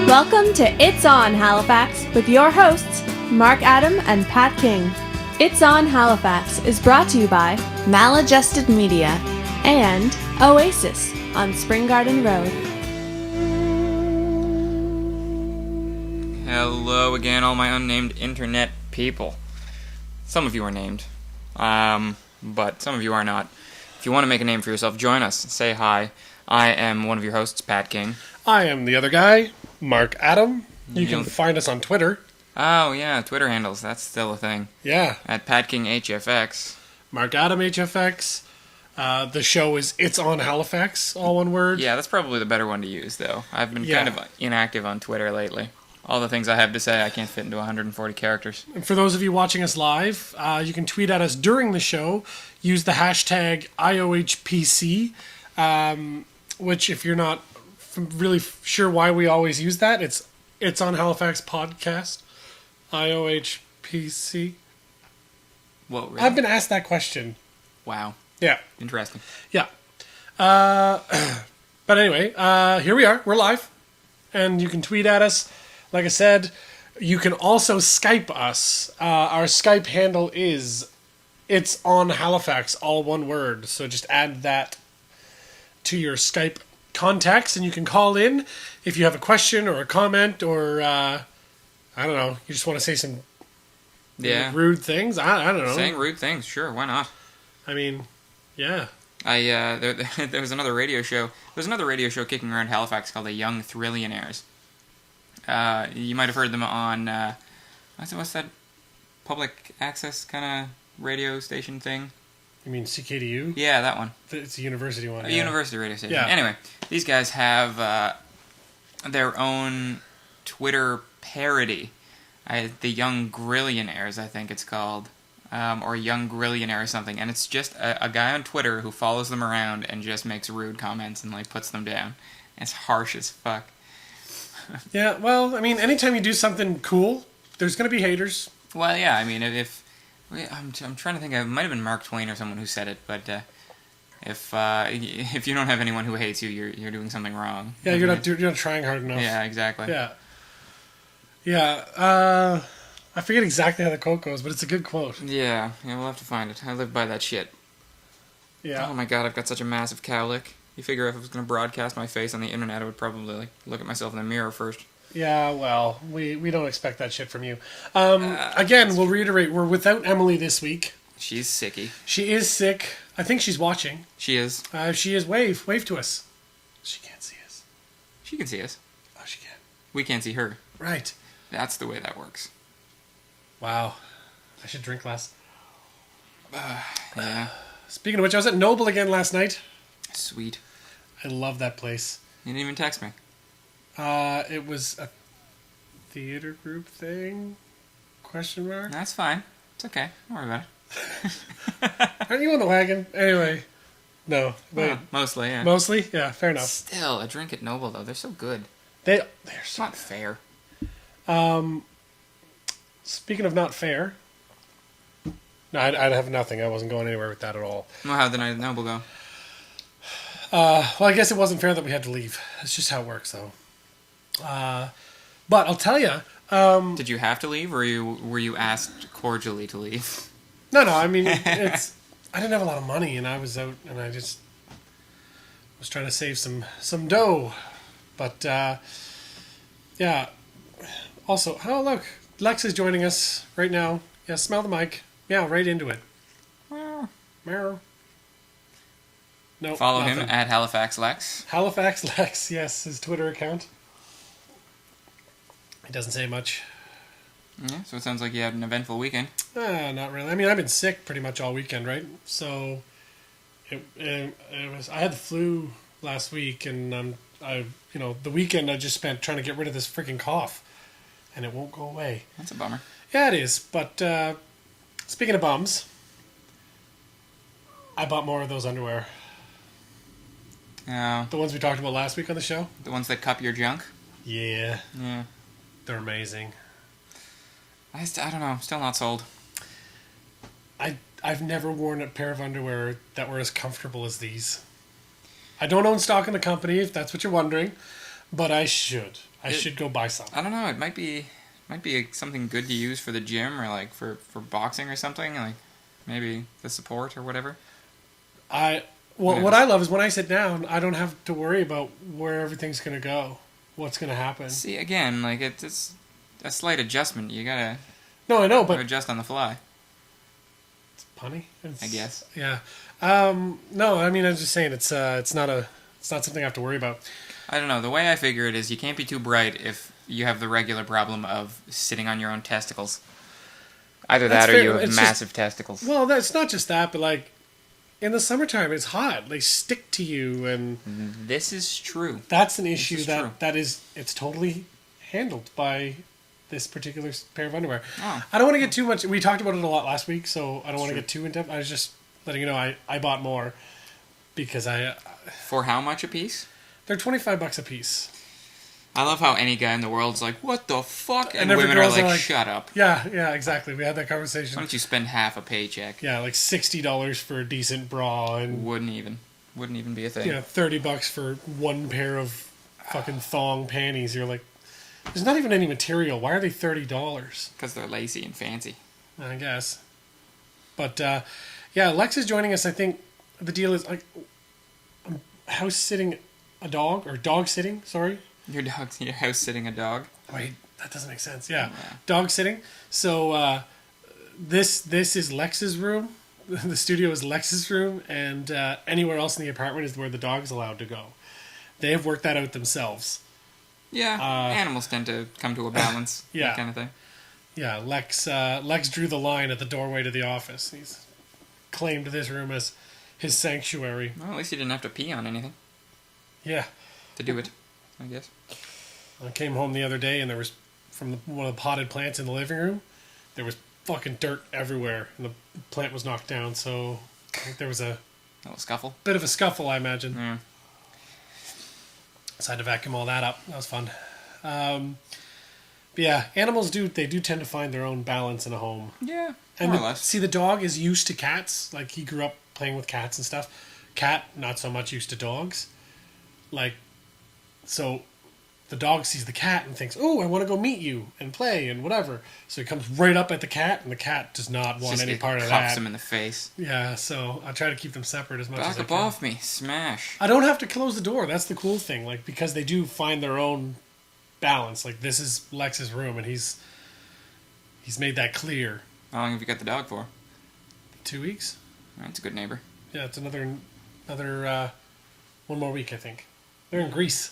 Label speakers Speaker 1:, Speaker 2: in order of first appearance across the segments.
Speaker 1: Welcome to It's On Halifax with your hosts, Mark Adam and Pat King. It's On Halifax is brought to you by Maladjusted Media and Oasis on Spring Garden Road.
Speaker 2: Hello again, all my unnamed internet people. Some of you are named, but some of you are not. If you want to make a name for yourself, join us. Say hi. I am one of your hosts, Pat King.
Speaker 3: I am the other guy, Mark Adam. You can find us on Twitter.
Speaker 2: Oh, yeah, Twitter handles. That's still a thing.
Speaker 3: Yeah.
Speaker 2: At PatKingHFX.
Speaker 3: Mark Adam HFX. The show is It's On Halifax, all one word.
Speaker 2: Yeah, that's probably the better one to use, though. I've been kind of inactive on Twitter lately. All the things I have to say, I can't fit into 140 characters.
Speaker 3: And for those of you watching us live, you can tweet at us during the show. Use the hashtag IOHPC, which if you're not really sure why we always use that, it's on Halifax Podcast, IOHPC.
Speaker 2: Whoa, really?
Speaker 3: I've been asked that question.
Speaker 2: Wow.
Speaker 3: Yeah.
Speaker 2: Interesting.
Speaker 3: Yeah. But anyway, here we are. We're live. And you can tweet at us. Like I said, you can also Skype us. Our Skype handle is It's On Halifax, all one word. So just add that to your Skype contacts, and you can call in if you have a question or a comment, or I don't know, you just want to say some rude things. I don't know.
Speaker 2: Saying rude things, sure, why not?
Speaker 3: I mean, yeah.
Speaker 2: There was another radio show. There's another radio show kicking around Halifax called the Young Thrillionaires. You might have heard them on what's that public access kind of radio station thing?
Speaker 3: You mean CKDU?
Speaker 2: Yeah, that one.
Speaker 3: It's a university one.
Speaker 2: A university radio station.
Speaker 3: Yeah.
Speaker 2: Anyway, these guys have their own Twitter parody. The Young Grillionaires, I think it's called. Or Young Grillionaire or something. And it's just a guy on Twitter who follows them around and just makes rude comments and like puts them down. And it's harsh as fuck.
Speaker 3: Yeah, well, I memean, anytime you do something cool, there's going to be haters.
Speaker 2: Well, yeah, I mean, I'm trying to think. It might have been Mark Twain or someone who said it, but if you don't have anyone who hates you, you're doing something wrong.
Speaker 3: Yeah, you're not trying hard enough.
Speaker 2: Yeah, exactly.
Speaker 3: Yeah. I forget exactly how the quote goes, but it's a good quote.
Speaker 2: Yeah, we'll have to find it. I live by that shit.
Speaker 3: Yeah.
Speaker 2: Oh my god, I've got such a massive cowlick. You figure if I was going to broadcast my face on the internet, I would probably look at myself in the mirror first. Yeah,
Speaker 3: well, we don't expect that shit from you. Again, we'll reiterate, we're without Emily this week.
Speaker 2: She's sicky.
Speaker 3: She is sick. I think she's watching.
Speaker 2: She is.
Speaker 3: She is. Wave to us. She can't see us.
Speaker 2: She can see us.
Speaker 3: Oh, she can.
Speaker 2: We can't see her.
Speaker 3: Right.
Speaker 2: That's the way that works.
Speaker 3: Wow. I should drink less.
Speaker 2: Yeah.
Speaker 3: Speaking of which, I was at Noble again last night.
Speaker 2: Sweet.
Speaker 3: I love that place.
Speaker 2: You didn't even text me.
Speaker 3: It was a theater group thing? Question mark?
Speaker 2: That's fine. It's okay. Don't worry about it.
Speaker 3: Aren't you on the wagon? Anyway. No. Wait.
Speaker 2: Mostly, yeah.
Speaker 3: Mostly? Yeah, fair enough.
Speaker 2: Still, a drink at Noble, though. They're so good.
Speaker 3: They're
Speaker 2: It's not fair.
Speaker 3: Speaking of not fair... No, I'd have nothing. I wasn't going anywhere with that at all.
Speaker 2: Well, how'd the night at Noble go?
Speaker 3: Well, I guess it wasn't fair that we had to leave. That's just how it works, though. But I'll tell you...
Speaker 2: Did you have to leave, or were you asked cordially to leave?
Speaker 3: No, I mean, I didn't have a lot of money, and I was out, and I just was trying to save some dough. But, yeah. Also, oh, look, Lex is joining us right now. Yeah, smell the mic. Yeah, right into it. Meow. No,
Speaker 2: follow
Speaker 3: nothing.
Speaker 2: him at Halifax Lex.
Speaker 3: Halifax Lex, yes, his Twitter account. He doesn't say much.
Speaker 2: Yeah, so it sounds like you had an eventful weekend.
Speaker 3: Not really. I mean, I've been sick pretty much all weekend, right? So, it was. I had the flu last week, and the weekend I just spent trying to get rid of this freaking cough, and it won't go away.
Speaker 2: That's a bummer.
Speaker 3: Yeah, it is. But speaking of bums, I bought more of those underwear.
Speaker 2: Yeah.
Speaker 3: The ones we talked about last week on the show.
Speaker 2: The ones that cup your junk.
Speaker 3: Yeah.
Speaker 2: Yeah.
Speaker 3: They're amazing.
Speaker 2: I don't know. Still not sold.
Speaker 3: I've never worn a pair of underwear that were as comfortable as these. I don't own stock in the company, if that's what you're wondering, but I should. I should go buy some.
Speaker 2: I don't know. It might be something good to use for the gym or like for boxing or something. Like maybe the support or whatever.
Speaker 3: What I love is when I sit down, I don't have to worry about where everything's going to go, what's going to happen.
Speaker 2: See, again, like it's a slight adjustment. You gotta
Speaker 3: No, I know, but
Speaker 2: adjust on the fly.
Speaker 3: it's punny.
Speaker 2: I guess.
Speaker 3: Yeah. No, I mean, I'm just saying it's not something I have to worry about.
Speaker 2: I don't know. The way I figure it is, you can't be too bright if you have the regular problem of sitting on your own testicles. Either
Speaker 3: That's
Speaker 2: that or
Speaker 3: fair.
Speaker 2: you have
Speaker 3: It's
Speaker 2: massive testicles.
Speaker 3: Well, that's not just that, but like in the summertime, it's hot. They stick to you, and
Speaker 2: This is true.
Speaker 3: that's an issue
Speaker 2: is true.
Speaker 3: it's totally handled by this particular pair of underwear.
Speaker 2: Oh.
Speaker 3: I don't want to get too much. We talked about it a lot last week, so I don't want to
Speaker 2: True.
Speaker 3: get too in depth. I was just letting you know I bought more because
Speaker 2: For how much a piece?
Speaker 3: they're $25 a piece.
Speaker 2: I love how any guy in the world's like, what the fuck? And
Speaker 3: every
Speaker 2: women are
Speaker 3: girl's
Speaker 2: like, shut up.
Speaker 3: Yeah, exactly. We had that conversation.
Speaker 2: Why don't you spend half a paycheck?
Speaker 3: Yeah, like $60 for a decent bra and
Speaker 2: Wouldn't even be a thing.
Speaker 3: $30 for one pair of fucking thong panties. You're like, there's not even any material. Why are they $30?
Speaker 2: Because they're lacy and fancy.
Speaker 3: I guess. But yeah, Lex is joining us. I think the deal is like I'm house sitting a dog or dog sitting. Sorry.
Speaker 2: Your house sitting a dog.
Speaker 3: Wait, that doesn't make sense. Yeah,
Speaker 2: Yeah.
Speaker 3: dog sitting. So this is Lex's room. The studio is Lex's room, and anywhere else in the apartment is where the dog's allowed to go. They have worked that out themselves.
Speaker 2: Yeah, animals tend to come to a balance.
Speaker 3: Yeah.
Speaker 2: That kind of thing.
Speaker 3: Yeah, Lex drew the line at the doorway to the office. He's claimed this room as his sanctuary.
Speaker 2: Well, at least you didn't have to pee on anything
Speaker 3: Yeah.
Speaker 2: to do it, I guess.
Speaker 3: I came home the other day and there was, one of the potted plants in the living room, there was fucking dirt everywhere and the plant was knocked down, so I think there was a
Speaker 2: A little scuffle.
Speaker 3: bit of a scuffle, I imagine.
Speaker 2: Yeah.
Speaker 3: So I had to vacuum all that up. That was fun. But yeah, animals do tend to find their own balance in a home.
Speaker 2: Yeah,
Speaker 3: And
Speaker 2: more or less.
Speaker 3: see, the dog is used to cats. Like, he grew up playing with cats and stuff. Cat, not so much used to dogs. Like, so the dog sees the cat and thinks, oh, I want to go meet you and play and whatever. So he comes right up at the cat, and the cat does not want any part of
Speaker 2: Cuffs
Speaker 3: that.
Speaker 2: him in the face.
Speaker 3: Yeah, so I try to keep them separate as much as
Speaker 2: Back
Speaker 3: I
Speaker 2: up
Speaker 3: can.
Speaker 2: off me. Smash.
Speaker 3: I don't have to close the door. That's the cool thing. Like, because they do find their own balance. Like, this is Lex's room, and he's made that clear.
Speaker 2: How long have you got the dog for?
Speaker 3: 2 weeks?
Speaker 2: That's a good neighbor.
Speaker 3: Yeah, it's another 1 more week, I think. They're in Greece.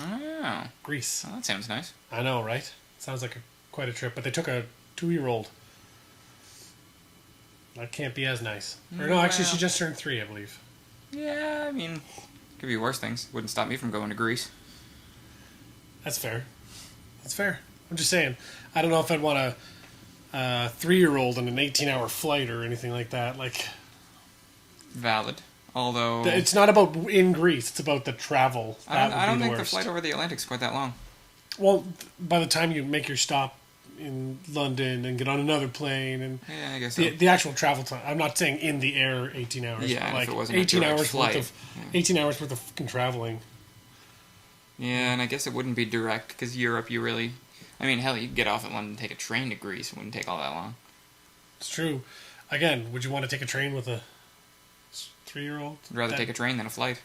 Speaker 2: Oh,
Speaker 3: Greece.
Speaker 2: well, that sounds nice.
Speaker 3: I know, right? Sounds like quite a trip. But they took a 2-year-old. That can't be as nice. Or no, actually, she
Speaker 2: Well.
Speaker 3: just turned 3, I believe.
Speaker 2: Yeah, I mean, could be worse things. Wouldn't stop me from going to Greece.
Speaker 3: That's fair. That's fair. I'm just saying. I don't know if I'd want a 3-year-old on an 18-hour flight or anything like that. Like,
Speaker 2: Valid. Although
Speaker 3: it's not about in Greece. It's about the travel.
Speaker 2: I don't
Speaker 3: the
Speaker 2: think the
Speaker 3: worst.
Speaker 2: flight over the Atlantic's quite that long.
Speaker 3: Well, by the time you make your stop in London and get on another plane and
Speaker 2: Yeah, I guess so.
Speaker 3: the actual travel time. I'm not saying in the air 18 hours.
Speaker 2: Yeah,
Speaker 3: but
Speaker 2: if
Speaker 3: like
Speaker 2: it wasn't a
Speaker 3: 18
Speaker 2: direct
Speaker 3: hours
Speaker 2: flight.
Speaker 3: worth of 18 hours worth of fucking traveling.
Speaker 2: Yeah, and I guess it wouldn't be direct because Europe, you really. I mean, hell, you could get off at London and take a train to Greece. It wouldn't take all that long.
Speaker 3: It's true. Again, would you want to take a train with a 3-year-old?
Speaker 2: I'd rather take a train than a flight.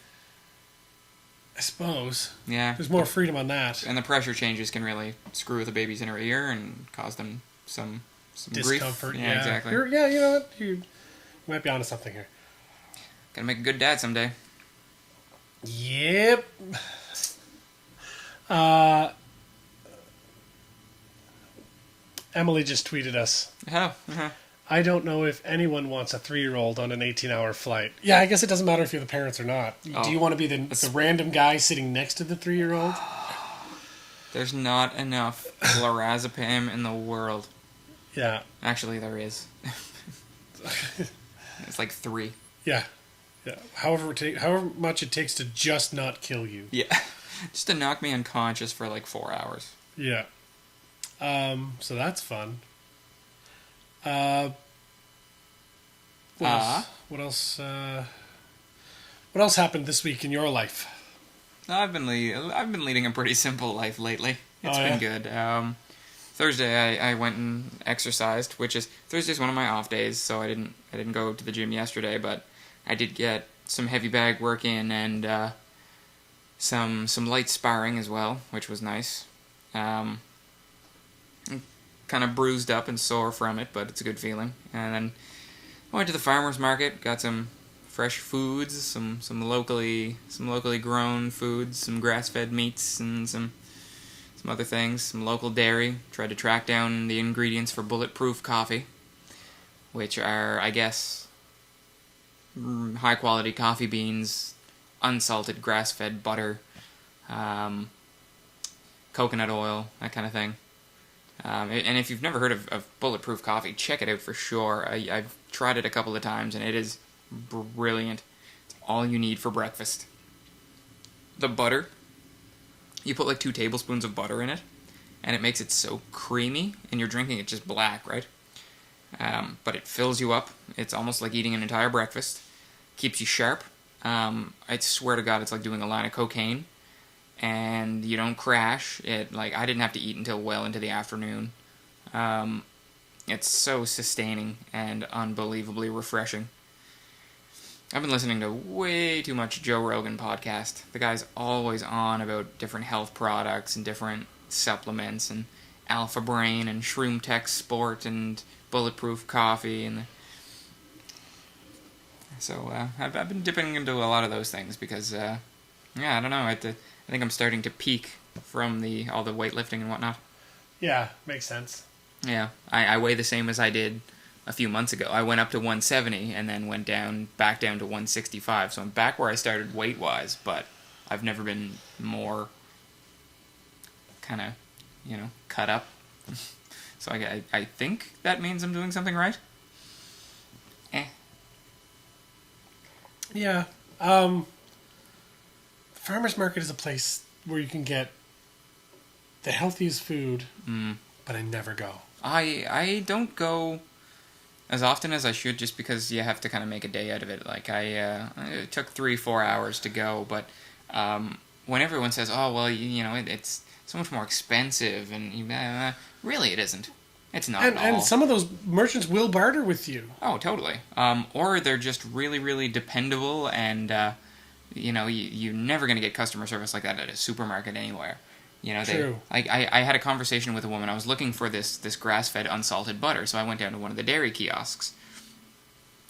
Speaker 3: I suppose.
Speaker 2: Yeah.
Speaker 3: There's more freedom on that.
Speaker 2: And the pressure changes can really screw with the baby's inner ear and cause them some
Speaker 3: Discomfort.
Speaker 2: grief. Yeah, exactly.
Speaker 3: Yeah, you know what? You might be onto something here.
Speaker 2: Gotta make a good dad someday.
Speaker 3: Yep. Emily just tweeted us.
Speaker 2: Oh, uh-huh.
Speaker 3: I don't know if anyone wants a 3-year-old on an 18-hour flight. Yeah, I guess it doesn't matter if you're the parents or not.
Speaker 2: Oh.
Speaker 3: Do you want to be the random guy sitting next to the 3-year-old?
Speaker 2: There's not enough lorazepam in the world.
Speaker 3: Yeah.
Speaker 2: Actually, there is. It's like 3.
Speaker 3: Yeah. However much it takes to just not kill you.
Speaker 2: Yeah. Just to knock me unconscious for like 4 hours.
Speaker 3: Yeah. So that's fun. What else? What else happened this week in your life?
Speaker 2: I've been leading a pretty simple life lately. It's
Speaker 3: Oh,
Speaker 2: been
Speaker 3: yeah?
Speaker 2: good. Thursday I went and exercised, which is Thursday's one of my off days, so I didn't go to the gym yesterday, but I did get some heavy bag work in and some light sparring as well, which was nice. Kind of bruised up and sore from it, but it's a good feeling. And then I went to the farmer's market, got some fresh foods, some locally grown foods, some grass-fed meats, and some other things, some local dairy. Tried to track down the ingredients for bulletproof coffee, which are, I guess, high-quality coffee beans, unsalted grass-fed butter, coconut oil, that kind of thing. And if you've never heard of bulletproof coffee, check it out for sure. I've tried it a couple of times, and it is brilliant. It's all you need for breakfast. The butter, you put like 2 tablespoons of butter in it, and it makes it so creamy, and you're drinking it just black, right? But it fills you up. It's almost like eating an entire breakfast. Keeps you sharp. I swear to God, it's like doing a line of cocaine. And you don't crash. I didn't have to eat until well into the afternoon. It's so sustaining and unbelievably refreshing. I've been listening to way too much Joe Rogan podcast. The guy's always on about different health products and different supplements and Alpha Brain and Shroom Tech Sport and Bulletproof Coffee and so I've been dipping into a lot of those things because I don't know. I think I'm starting to peak from all the weightlifting and whatnot.
Speaker 3: Yeah, makes sense.
Speaker 2: Yeah, I weigh the same as I did a few months ago. I went up to 170 and then went back down to 165. So I'm back where I started weight-wise, but I've never been more kind of, cut up. So I think that means I'm doing something right.
Speaker 3: Yeah. Farmer's market is a place where you can get the healthiest food, but I never go.
Speaker 2: I don't go as often as I should just because you have to kind of make a day out of it. Like it took 3-4 hours to go, but when everyone says, "Oh well, it's so much more expensive," and really it isn't. It's not at all.
Speaker 3: And some of those merchants will barter with you.
Speaker 2: Oh, totally. Or they're just really, really dependable, and you're never going to get customer service like that at a supermarket anywhere.
Speaker 3: True.
Speaker 2: I had a conversation with a woman. I was looking for this grass-fed unsalted butter, so I went down to one of the dairy kiosks.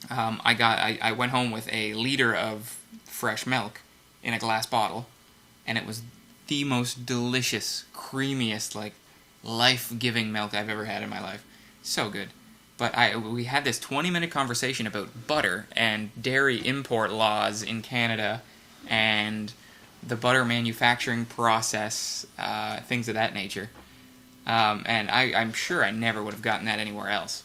Speaker 2: I went home with a liter of fresh milk in a glass bottle, and it was the most delicious, creamiest, life-giving milk I've ever had in my life. So good. But we had this 20-minute conversation about butter and dairy import laws in Canada and the butter manufacturing process, things of that nature. And I'm sure I never would have gotten that anywhere else.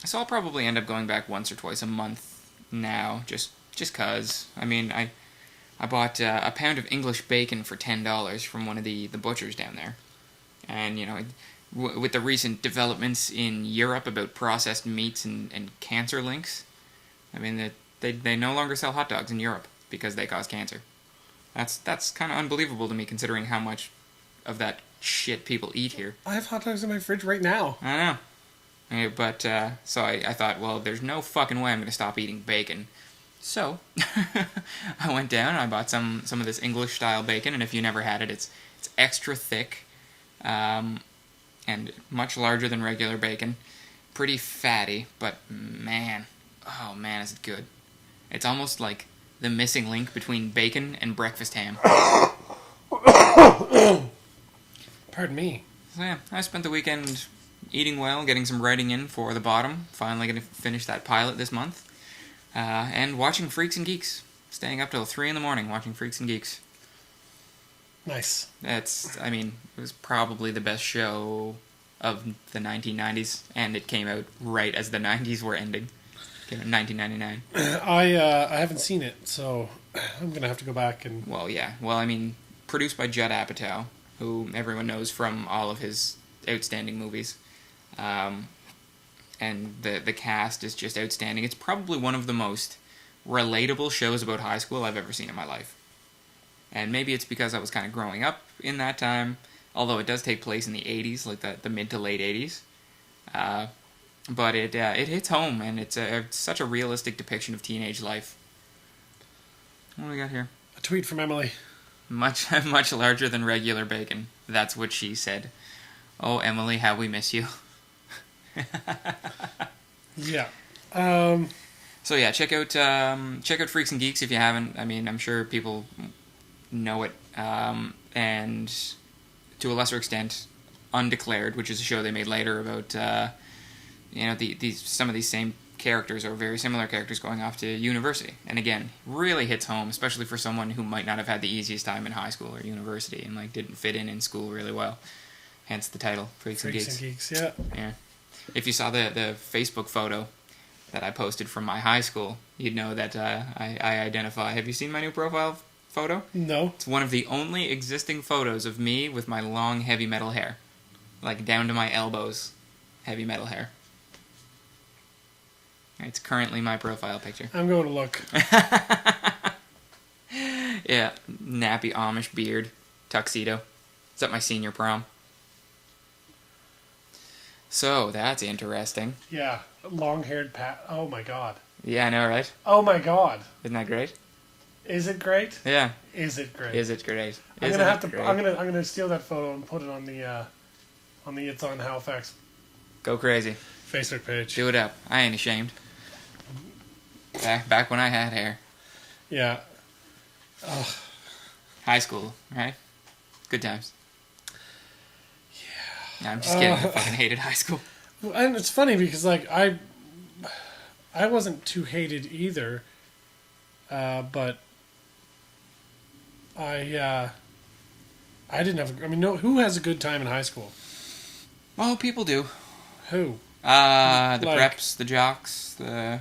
Speaker 2: So I'll probably end up going back once or twice a month now, just 'cause. I mean, I bought a pound of English bacon for $10 from one of the butchers down there. And, with the recent developments in Europe about processed meats and cancer links, I mean, they no longer sell hot dogs in Europe because they cause cancer. That's kind of unbelievable to me considering how much of that shit people eat here.
Speaker 3: I have hot dogs in my fridge right now.
Speaker 2: I know. But, so I thought, well, there's no fucking way I'm going to stop eating bacon. So, I went down and I bought some of this English-style bacon, and if you never had it, it's extra thick, and much larger than regular bacon. Pretty fatty, but man, is it good. It's almost like the missing link between bacon and breakfast ham.
Speaker 3: Pardon me.
Speaker 2: So yeah, I spent the weekend eating well, getting some writing in for The Bottom, finally going to finish that pilot this month. And watching Freaks and Geeks. Staying up till 3 a.m. watching Freaks and Geeks.
Speaker 3: Nice.
Speaker 2: It was probably the best show of the 1990s, and it came out right as the 90s were ending. It came out in 1999.
Speaker 3: I haven't seen it, so I'm going to have to go back and...
Speaker 2: Well, yeah. Well, produced by Judd Apatow, who everyone knows from all of his outstanding movies. the cast is just outstanding. It's probably one of the most relatable shows about high school I've ever seen in my life. And maybe it's because I was kind of growing up in that time, although it does take place in the 80s, like the mid to late 80s. But it hits home, and it's such a realistic depiction of teenage life. What do we got here?
Speaker 3: A tweet from Emily.
Speaker 2: Much larger than regular bacon. That's what she said. Oh, Emily, how we miss you.
Speaker 3: Yeah.
Speaker 2: So yeah, check out Freaks and Geeks if you haven't. I mean, I'm sure people know it, and to a lesser extent, Undeclared, which is a show they made later about some of these same characters or very similar characters going off to university. And again, really hits home, especially for someone who might not have had the easiest time in high school or university and like didn't fit in school really well. Hence the title, Freaks and Geeks.
Speaker 3: Yeah.
Speaker 2: Yeah. If you saw the Facebook photo that I posted from my high school, you'd know that I identify. Have you seen my new profile photo?
Speaker 3: No.
Speaker 2: It's one of the only existing photos of me with my long, heavy metal hair. Like, down to my elbows, heavy metal hair. It's currently my profile picture.
Speaker 3: I'm going to look.
Speaker 2: Yeah, nappy Amish beard, tuxedo. It's at my senior prom. So, that's interesting.
Speaker 3: Yeah, long-haired Pat. Oh my god.
Speaker 2: Yeah, I know, right?
Speaker 3: Oh my god.
Speaker 2: Isn't that great?
Speaker 3: Is it great?
Speaker 2: Yeah.
Speaker 3: Is it great?
Speaker 2: Is it great?
Speaker 3: I'm gonna steal that photo and put it on the It's on Halifax
Speaker 2: Go crazy.
Speaker 3: Facebook page.
Speaker 2: Do it up. I ain't ashamed. Back when I had hair.
Speaker 3: Yeah.
Speaker 2: High school, right? Good times. Yeah. No, I'm just kidding. I fucking hated high school.
Speaker 3: And it's funny because like I wasn't too hated either, but I didn't have. I mean, no. Who has a good time in high school?
Speaker 2: Well, people do.
Speaker 3: Who?
Speaker 2: The preps, the jocks, the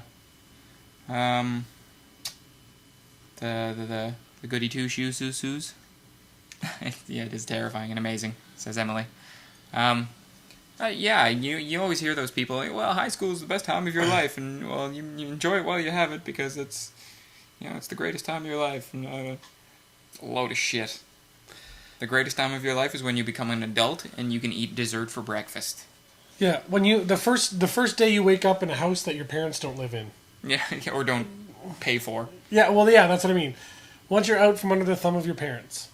Speaker 2: goody two shoes. Yeah, it is terrifying and amazing, says Emily. Yeah, you always hear those people like, well, high school is the best time of your life, and well, you enjoy it while you have it because it's the greatest time of your life. And, a load of shit. The greatest time of your life is when you become an adult and you can eat dessert for breakfast.
Speaker 3: Yeah, when the first day you wake up in a house that your parents don't live in.
Speaker 2: Yeah, or don't pay for.
Speaker 3: Yeah, well, yeah, that's what I mean. Once you're out from under the thumb of your parents.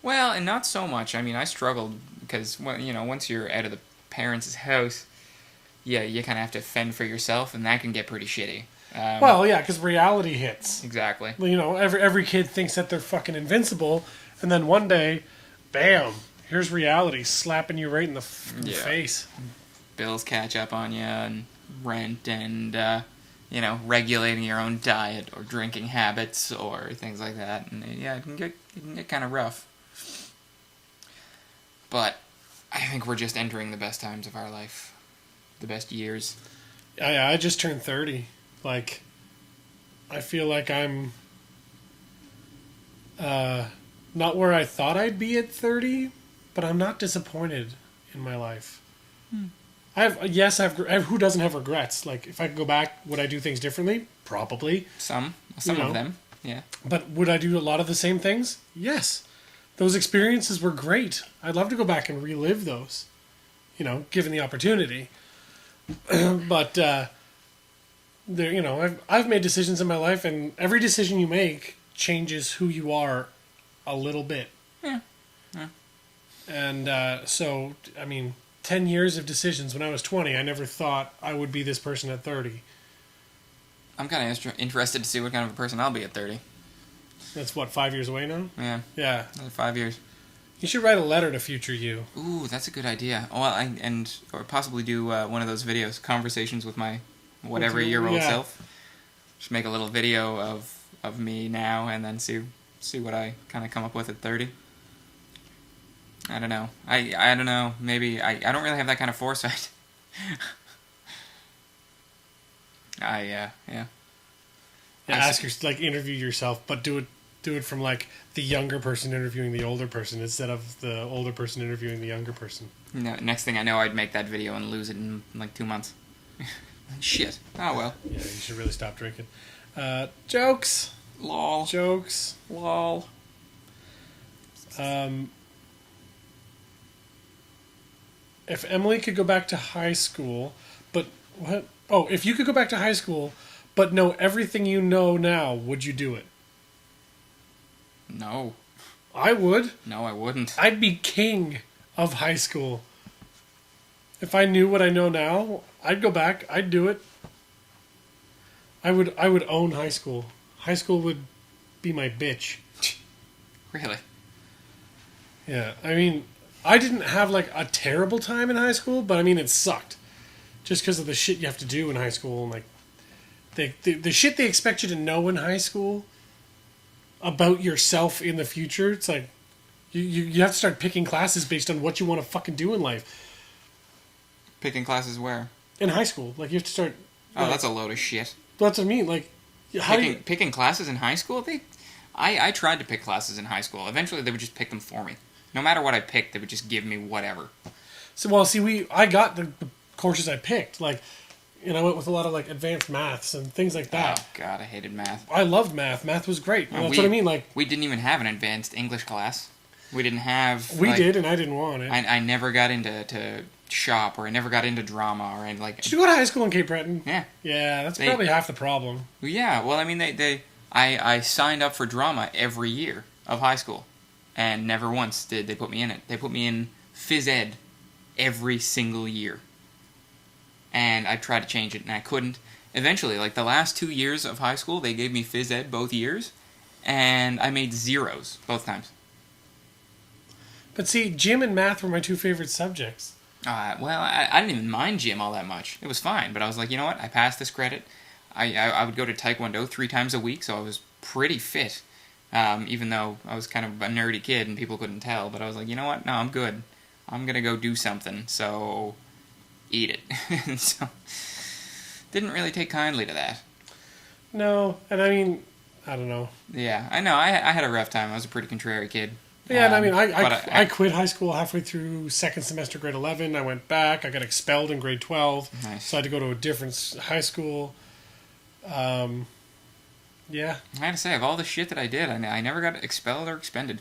Speaker 2: Well, and not so much. I mean, I struggled because, well, once you're out of the parents' house, yeah, you kind of have to fend for yourself, and that can get pretty shitty.
Speaker 3: Well, yeah, because reality hits.
Speaker 2: Exactly.
Speaker 3: Every kid thinks that they're fucking invincible, and then one day, bam, here's reality slapping you right in the face.
Speaker 2: Bills catch up on you, and rent, and regulating your own diet or drinking habits or things like that, and yeah, it can get kind of rough. But I think we're just entering the best times of our life, the best years.
Speaker 3: I just turned 30. Like, I feel like I'm not where I thought I'd be at 30, but I'm not disappointed in my life. Who doesn't have regrets? Like, if I could go back, would I do things differently? Probably.
Speaker 2: Some of them, yeah.
Speaker 3: But would I do a lot of the same things? Yes. Those experiences were great. I'd love to go back and relive those, given the opportunity. But I've made decisions in my life, and every decision you make changes who you are a little bit.
Speaker 2: Yeah.
Speaker 3: And so, I mean, 10 years of decisions. When I was 20, I never thought I would be this person at 30.
Speaker 2: I'm kind of interested to see what kind of a person I'll be at 30.
Speaker 3: That's, 5 years away now?
Speaker 2: Yeah.
Speaker 3: Yeah.
Speaker 2: Another 5 years.
Speaker 3: You should write a letter to future you.
Speaker 2: Ooh, that's a good idea. Well, or possibly do one of those videos, conversations with my whatever-year-old self. Just make a little video of me now, and then see what I kind of come up with at 30. I don't know. I don't know. Maybe I don't really have that kind of foresight.
Speaker 3: Yeah, interview yourself, but do it do it from like the younger person interviewing the older person instead of the older person interviewing the younger person.
Speaker 2: No, next thing I know, I'd make that video and lose it in like 2 months. Shit. Oh well.
Speaker 3: Yeah, you should really stop drinking. Jokes.
Speaker 2: Lol.
Speaker 3: Jokes.
Speaker 2: Lol.
Speaker 3: If Emily could go back to high school, but what? Oh, if you could go back to high school, but know everything you know now, would you do it?
Speaker 2: No.
Speaker 3: I would.
Speaker 2: No, I wouldn't.
Speaker 3: I'd be king of high school. If I knew what I know now, I'd go back. I'd do it. I would own high school. High school would be my bitch.
Speaker 2: Really?
Speaker 3: Yeah, I mean, I didn't have like a terrible time in high school, but I mean, it sucked. Just because of the shit you have to do in high school, and like the shit they expect you to know in high school about yourself in the future. It's like you have to start picking classes based on what you want to fucking do in life.
Speaker 2: Picking classes where?
Speaker 3: In high school, like you have to start.
Speaker 2: Oh, that's a load of shit.
Speaker 3: That's what I mean. Like,
Speaker 2: Picking classes in high school? I tried to pick classes in high school. Eventually, they would just pick them for me. No matter what I picked, they would just give me whatever.
Speaker 3: I got the courses I picked. Like, and I went with a lot of like advanced maths and things like that.
Speaker 2: Oh God, I hated math.
Speaker 3: I loved math. Math was great. That's what I mean. Like,
Speaker 2: we didn't even have an advanced English class. We didn't have.
Speaker 3: We did, and I didn't want it.
Speaker 2: I never got into shop, or I never got into drama, or like.
Speaker 3: Did you go to high school in Cape Breton?
Speaker 2: Yeah.
Speaker 3: Yeah, that's probably half the problem.
Speaker 2: Yeah, well, I mean, I signed up for drama every year of high school, and never once did they put me in it. They put me in phys ed every single year, and I tried to change it, and I couldn't. Eventually, like the last 2 years of high school, they gave me phys ed both years, and I made zeros both times.
Speaker 3: But see, gym and math were my two favorite subjects.
Speaker 2: Well, I didn't even mind gym all that much. It was fine, but I was like, you know what? I passed this credit. I would go to Taekwondo 3 times a week, so I was pretty fit, even though I was kind of a nerdy kid and people couldn't tell. But I was like, you know what? No, I'm good. I'm going to go do something, so eat it. So, didn't really take kindly to that.
Speaker 3: No, and I mean, I don't know.
Speaker 2: Yeah, I know. I had a rough time. I was a pretty contrary kid.
Speaker 3: Yeah, and I mean, I quit high school halfway through second semester, grade 11. I went back. I got expelled in grade 12.
Speaker 2: Nice.
Speaker 3: So I had to go to a different high school. Yeah.
Speaker 2: I had to say, of all the shit that I did, I never got expelled or expended.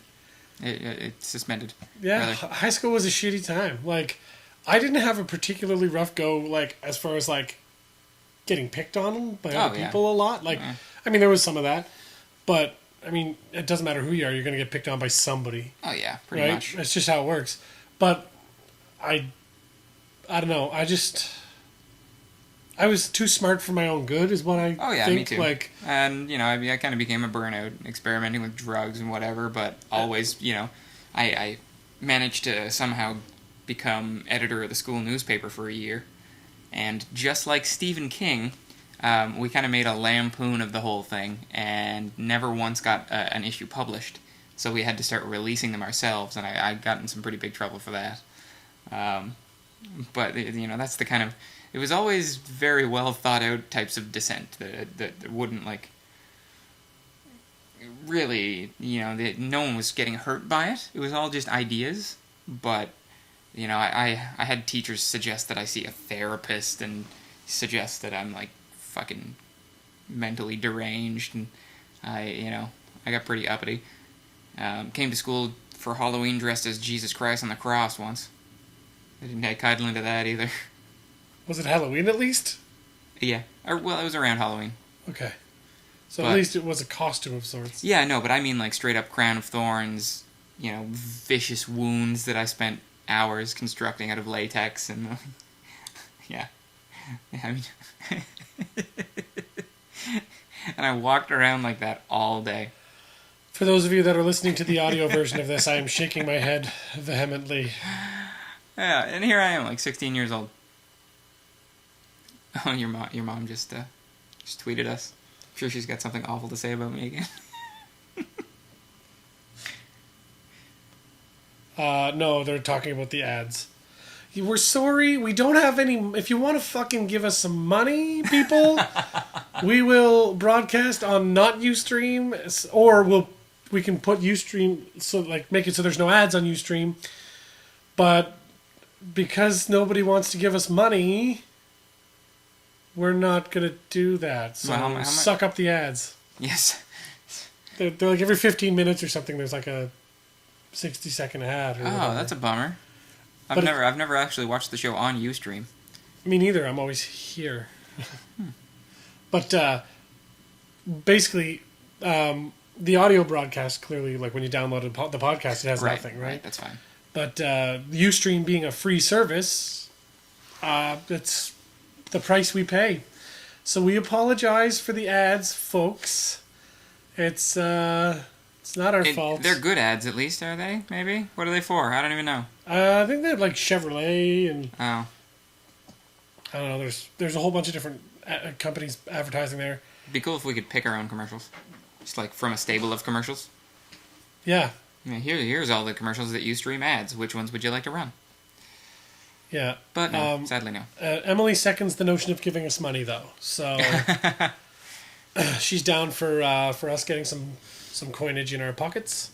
Speaker 2: It suspended.
Speaker 3: Yeah,
Speaker 2: rather.
Speaker 3: High school was a shitty time. Like, I didn't have a particularly rough go, like, as far as, like, getting picked on by other people a lot. Like, I mean, there was some of that. But, I mean, it doesn't matter who you are. You're going to get picked on by somebody.
Speaker 2: Oh, yeah, pretty much.
Speaker 3: That's just how it works. But I don't know. I was too smart for my own good is what I think.
Speaker 2: Me too.
Speaker 3: Like,
Speaker 2: and, I kind of became a burnout, experimenting with drugs and whatever, but always, I managed to somehow become editor of the school newspaper for a year. And just like Stephen King, we kind of made a lampoon of the whole thing and never once got an issue published. So we had to start releasing them ourselves, and I got in some pretty big trouble for that. But, that's the kind of... It was always very well thought out types of dissent that wouldn't, like... Really, no one was getting hurt by it. It was all just ideas. But, I had teachers suggest that I see a therapist and suggest that I'm, like, fucking mentally deranged, and I got pretty uppity. Came to school for Halloween dressed as Jesus Christ on the cross once. I didn't take kindly to that either.
Speaker 3: Was it Halloween at least?
Speaker 2: Yeah. Well, it was around Halloween.
Speaker 3: Okay. So at least it was a costume of sorts.
Speaker 2: Yeah, no, but I mean like straight up crown of thorns, vicious wounds that I spent hours constructing out of latex, and yeah, I mean... And I walked around like that all day.
Speaker 3: For those of you that are listening to the audio version of this, I am shaking my head vehemently.
Speaker 2: Yeah, and here I am, like 16 years old. Oh, your mom just tweeted us. I'm sure she's got something awful to say about me again.
Speaker 3: No, they're talking about the ads. We're sorry, we don't have any... If you want to fucking give us some money, people, we will broadcast on not Ustream, or we'll put Ustream, so like make it so there's no ads on Ustream, but because nobody wants to give us money, we're not gonna do that. So
Speaker 2: Well, how much?
Speaker 3: suck up the ads.
Speaker 2: Yes.
Speaker 3: They're like every 15 minutes or something. There's like a 60-second ad. Or whatever.
Speaker 2: That's a bummer.
Speaker 3: But
Speaker 2: I've never actually watched the show on Ustream.
Speaker 3: Me neither. I'm always here. But basically, the audio broadcast clearly, like when you download the podcast, it has nothing, right?
Speaker 2: That's fine.
Speaker 3: But Ustream being a free service, it's the price we pay. So we apologize for the ads, folks. It's not our fault.
Speaker 2: They're good ads, at least, are they? Maybe. What are they for? I don't even know.
Speaker 3: I think they're like Chevrolet and
Speaker 2: Oh.
Speaker 3: I don't know. There's a whole bunch of different companies advertising there.
Speaker 2: It'd be cool if we could pick our own commercials, just like from a stable of commercials.
Speaker 3: Yeah.
Speaker 2: Yeah, here's all the commercials that Ustream ads. Which ones would you like to run?
Speaker 3: Yeah.
Speaker 2: But no, sadly no.
Speaker 3: Emily seconds the notion of giving us money, though. So she's down for us getting some coinage in our pockets.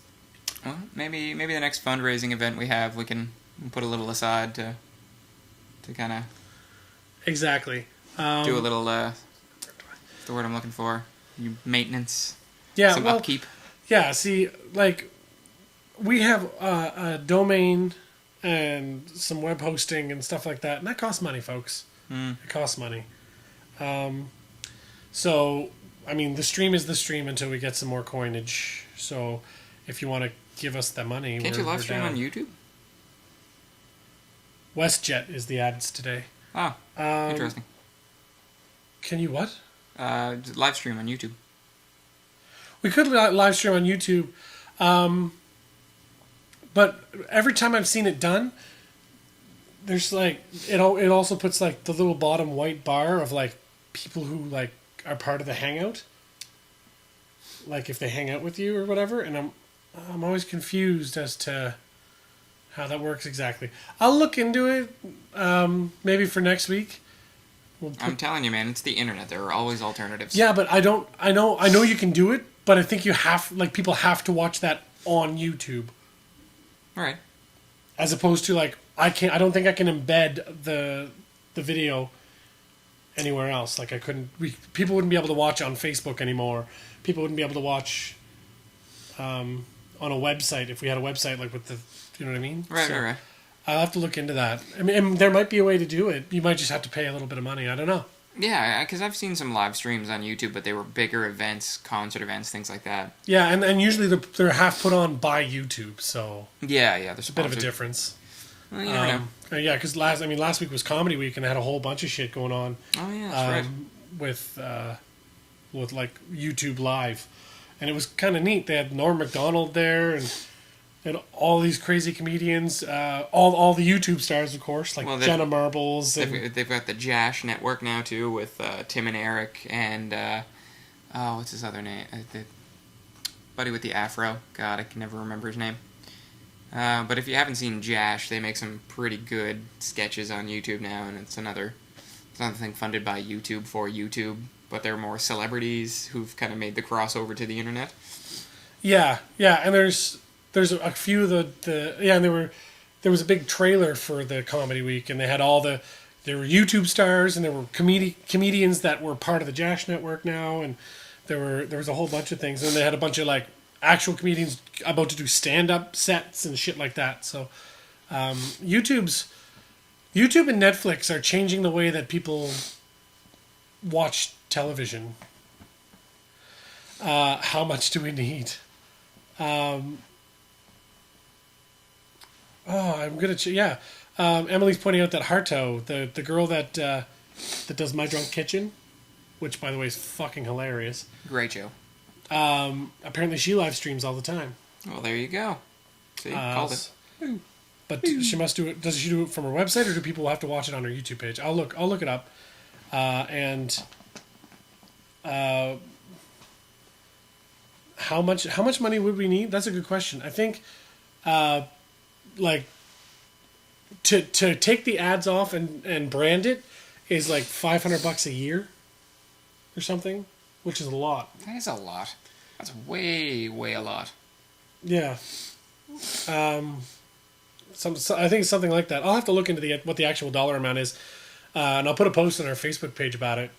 Speaker 2: Well, maybe the next fundraising event we have, we can put a little aside to kind of
Speaker 3: exactly
Speaker 2: do a little the word I'm looking for, maintenance.
Speaker 3: Yeah.
Speaker 2: Some upkeep.
Speaker 3: Yeah. See, like we have a domain and some web hosting and stuff like that, and that costs money, folks. It costs money. So, I mean, the stream is the stream until we get some more coinage. So, if you want to give us the money,
Speaker 2: Can't you live stream on YouTube?
Speaker 3: WestJet is the ads today.
Speaker 2: Oh, interesting.
Speaker 3: Can you what?
Speaker 2: Live stream on YouTube.
Speaker 3: We could live stream on YouTube, but every time I've seen it done, there's like it also puts like the little bottom white bar of like people who like are part of the hangout, like if they hang out with you or whatever, and I'm always confused as to how that works exactly. I'll look into it, maybe for next week.
Speaker 2: I'm telling you, man, it's the internet. There are always alternatives.
Speaker 3: Yeah, but I know you can do it, but I think you have, like, people have to watch that on YouTube.
Speaker 2: All right.
Speaker 3: As opposed to, like, I don't think I can embed the video anywhere else. Like, people wouldn't be able to watch on Facebook anymore. People wouldn't be able to watch on a website if we had a website, like, with the, you know what I mean?
Speaker 2: Right.
Speaker 3: I'll have to look into that. I mean, there might be a way to do it. You might just have to pay a little bit of money. I don't know.
Speaker 2: Yeah, because I've seen some live streams on YouTube, but they were bigger events, concert events, things like that.
Speaker 3: Yeah, and usually they're half put on by YouTube, so
Speaker 2: yeah, there's
Speaker 3: a bit of a difference.
Speaker 2: Well, you never know.
Speaker 3: Yeah, because last week was Comedy Week, and they had a whole bunch of shit going on.
Speaker 2: Oh yeah, that's
Speaker 3: right. With like YouTube Live, and it was kind of neat. They had Norm Macdonald there, and all these crazy comedians, all the YouTube stars, of course, like Jenna Marbles.
Speaker 2: They've got the Jash Network now, too, with Tim and Eric and, what's his other name? The buddy with the afro. God, I can never remember his name. But if you haven't seen Jash, they make some pretty good sketches on YouTube now, and it's another thing funded by YouTube for YouTube, but they're more celebrities who've kind of made the crossover to the internet.
Speaker 3: Yeah, and there's a few of and there was a big trailer for the Comedy Week, and they had there were YouTube stars, and there were comedians that were part of the Jash Network now, and there was a whole bunch of things, and they had a bunch of like actual comedians about to do stand-up sets and shit like that. So YouTube and Netflix are changing the way that people watch television. How much do we need? I'm gonna Emily's pointing out that Harto, the girl that does My Drunk Kitchen, which by the way is fucking hilarious.
Speaker 2: Great show.
Speaker 3: Apparently she live streams all the time.
Speaker 2: Well, there you go. See, called it.
Speaker 3: But she must do it. Does she do it from her website, or do people have to watch it on her YouTube page? I'll look it up. How much money would we need? That's a good question. I think, like, to take the ads off and brand it is like $500 a year or something, which is a lot.
Speaker 2: That is a lot. That's way a lot.
Speaker 3: Yeah. I think it's something like that. I'll have to look into what the actual dollar amount is, and I'll put a post on our Facebook page about it.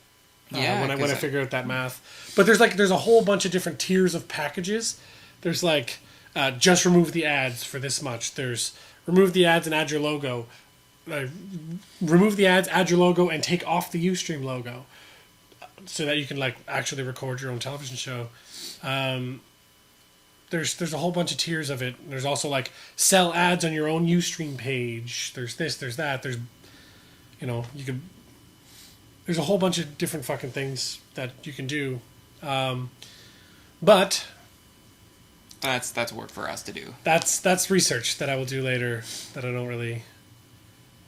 Speaker 3: When I figure out that math. But there's a whole bunch of different tiers of packages. There's like just remove the ads for this much. There's remove the ads and add your logo. Remove the ads, add your logo, and take off the Ustream logo, so that you can like actually record your own television show. There's a whole bunch of tiers of it. There's also like sell ads on your own Ustream page. There's this, there's that. There's there's a whole bunch of different fucking things that you can do. But
Speaker 2: that's work for us to do.
Speaker 3: That's research that I will do later that I don't really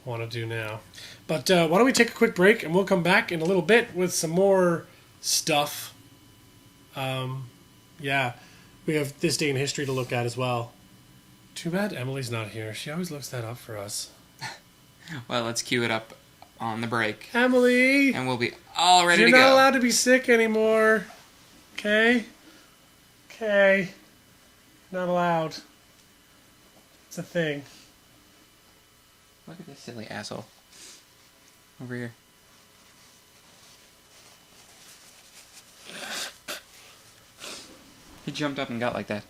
Speaker 3: want to do now. But why don't we take a quick break and we'll come back in a little bit with some more stuff. Yeah, we have this day in history to look at as well. Too bad Emily's not here. She always looks that up for us.
Speaker 2: Well, let's cue it up on the break.
Speaker 3: Emily!
Speaker 2: And we'll be all ready to go.
Speaker 3: You're not allowed to be sick anymore. Okay? Okay. Not allowed. It's a thing.
Speaker 2: Look at this silly asshole. Over here. He jumped up and got like that.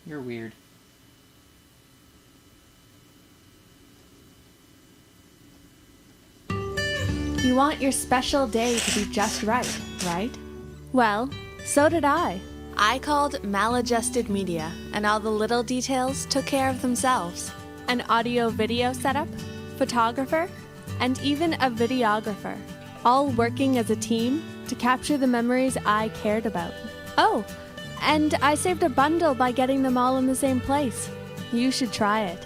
Speaker 2: You're weird.
Speaker 1: You want your special day to be just right, right? Well, so did I. I called Maladjusted Media, and all the little details took care of themselves. An audio-video setup, photographer, and even a videographer, all working as a team to capture the memories I cared about. Oh, and I saved a bundle by getting them all in the same place. You should try it.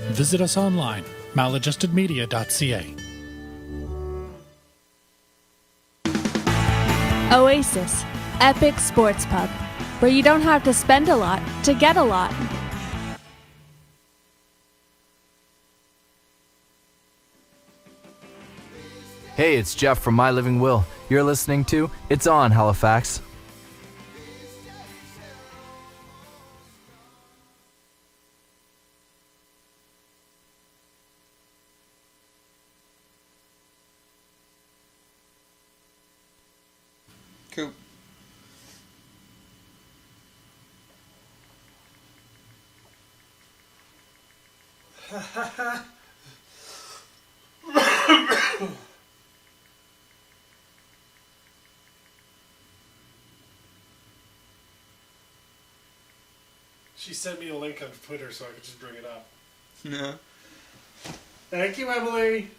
Speaker 4: Visit us online, maladjustedmedia.ca.
Speaker 1: Oasis, epic sports pub, where you don't have to spend a lot to get a lot.
Speaker 5: Hey, it's Jeff from My Living Will. You're listening to It's On Halifax.
Speaker 2: Cool.
Speaker 3: She sent me a link on Twitter so I could just bring it up.
Speaker 2: No.
Speaker 3: Thank you, Emily.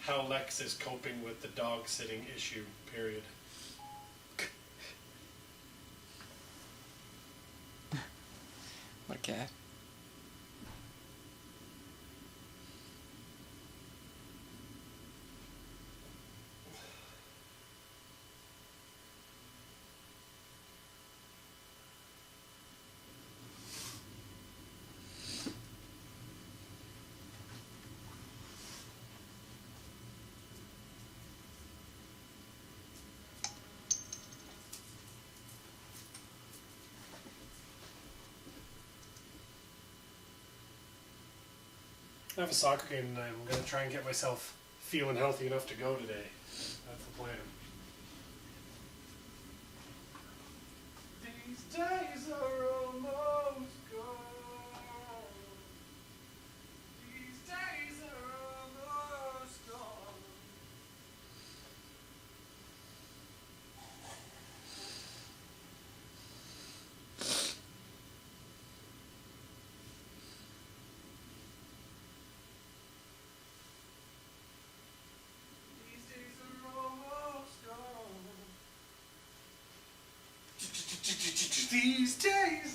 Speaker 3: How Lex is coping with the dog sitting issue, period.
Speaker 2: What a cat.
Speaker 3: I have a soccer game tonight. I'm going to try and get myself feeling healthy enough to go today. That's the plan. These days are almost gone. These days are almost gone. These days are almost gone. These days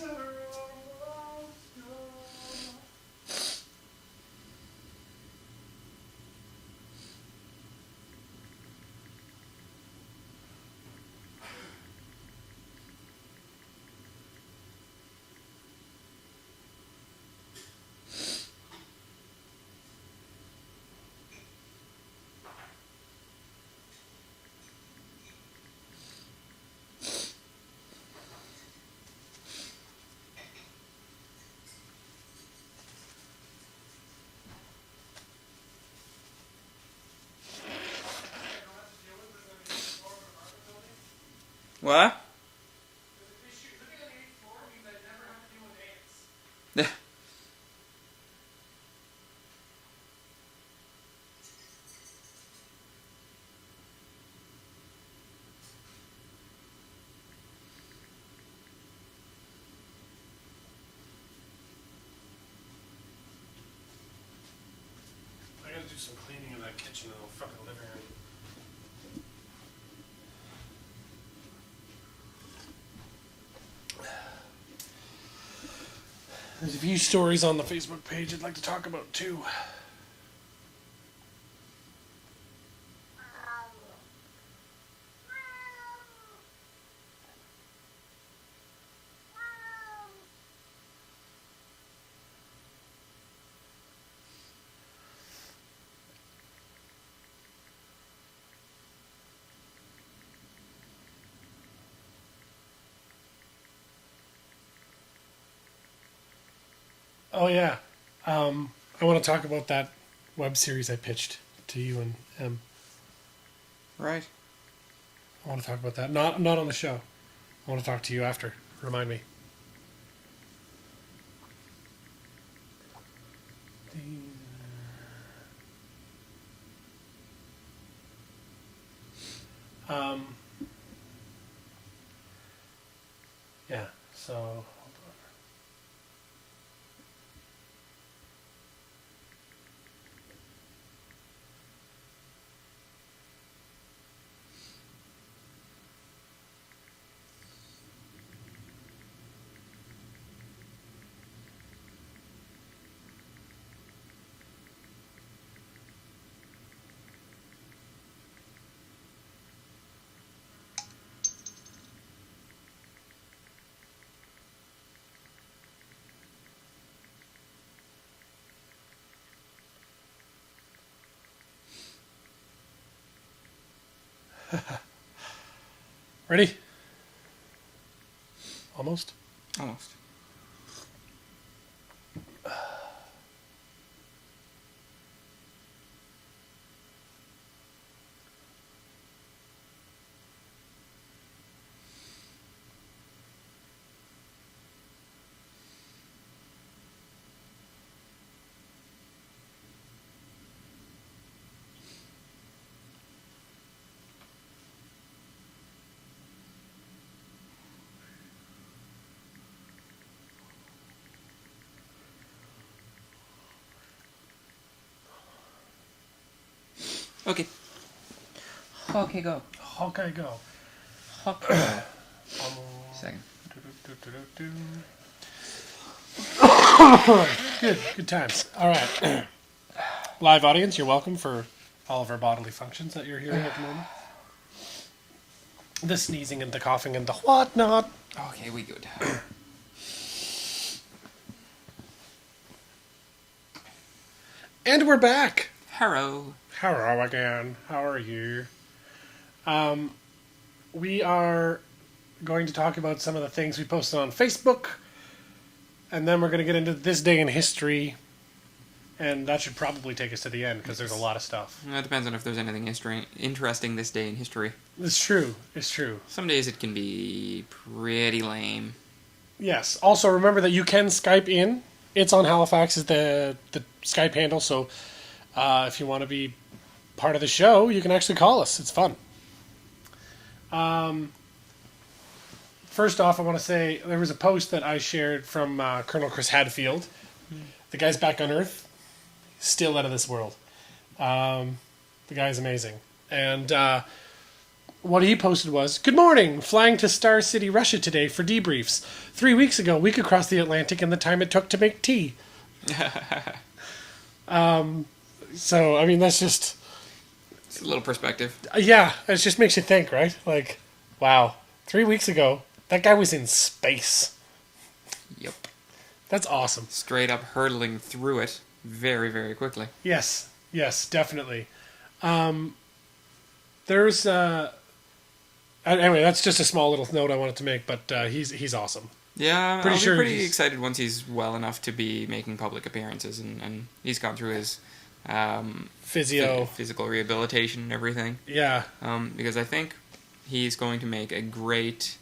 Speaker 2: What?
Speaker 3: I gotta do some cleaning in that kitchen and I'll fucking living room. There's a few stories on the Facebook page I'd like to talk about too. Oh yeah, I want to talk about that web series I pitched to you and Em.
Speaker 2: Right.
Speaker 3: I want to talk about that. Not on the show. I want to talk to you after. Remind me. Yeah. So hold on. Ready? Almost?
Speaker 2: Almost. Okay. Okay, go.
Speaker 3: Okay, go.
Speaker 2: Okay. Second.
Speaker 3: Good times. All right. Live audience, you're welcome for all of our bodily functions that you're hearing at the moment. The sneezing and the coughing and the whatnot.
Speaker 2: Okay, we good.
Speaker 3: And we're back.
Speaker 2: Hello.
Speaker 3: Hello again. How are you? We are going to talk about some of the things we posted on Facebook, and then we're going to get into this day in history, and that should probably take us to the end because there's a lot of stuff.
Speaker 2: It depends on if there's anything interesting this day in history.
Speaker 3: It's true. It's true.
Speaker 2: Some days it can be pretty lame.
Speaker 3: Yes. Also, remember that you can Skype in. It's on Halifax is the Skype handle, so if you want to be part of the show, you can actually call us. It's fun. First off, I want to say there was a post that I shared from Colonel Chris Hadfield. The guy's back on Earth. Still out of this world. The guy's amazing. And what he posted was, "Good morning. Flying to Star City, Russia today for debriefs. 3 weeks ago, we could cross the Atlantic in the time it took to make tea." So, I mean, that's just...
Speaker 2: It's a little perspective.
Speaker 3: Yeah, it just makes you think, right? Like, wow. 3 weeks ago, that guy was in space.
Speaker 2: Yep.
Speaker 3: That's awesome.
Speaker 2: Straight up hurtling through it very, very quickly.
Speaker 3: Yes, definitely. There's... Anyway, that's just a small little note I wanted to make, but he's awesome.
Speaker 2: Yeah,
Speaker 3: Pretty
Speaker 2: I'll
Speaker 3: sure
Speaker 2: be pretty
Speaker 3: he's-
Speaker 2: excited once he's well enough to be making public appearances, and he's gone through his
Speaker 3: Physio.
Speaker 2: physical rehabilitation and everything.
Speaker 3: Yeah.
Speaker 2: Because I think he's going to make a great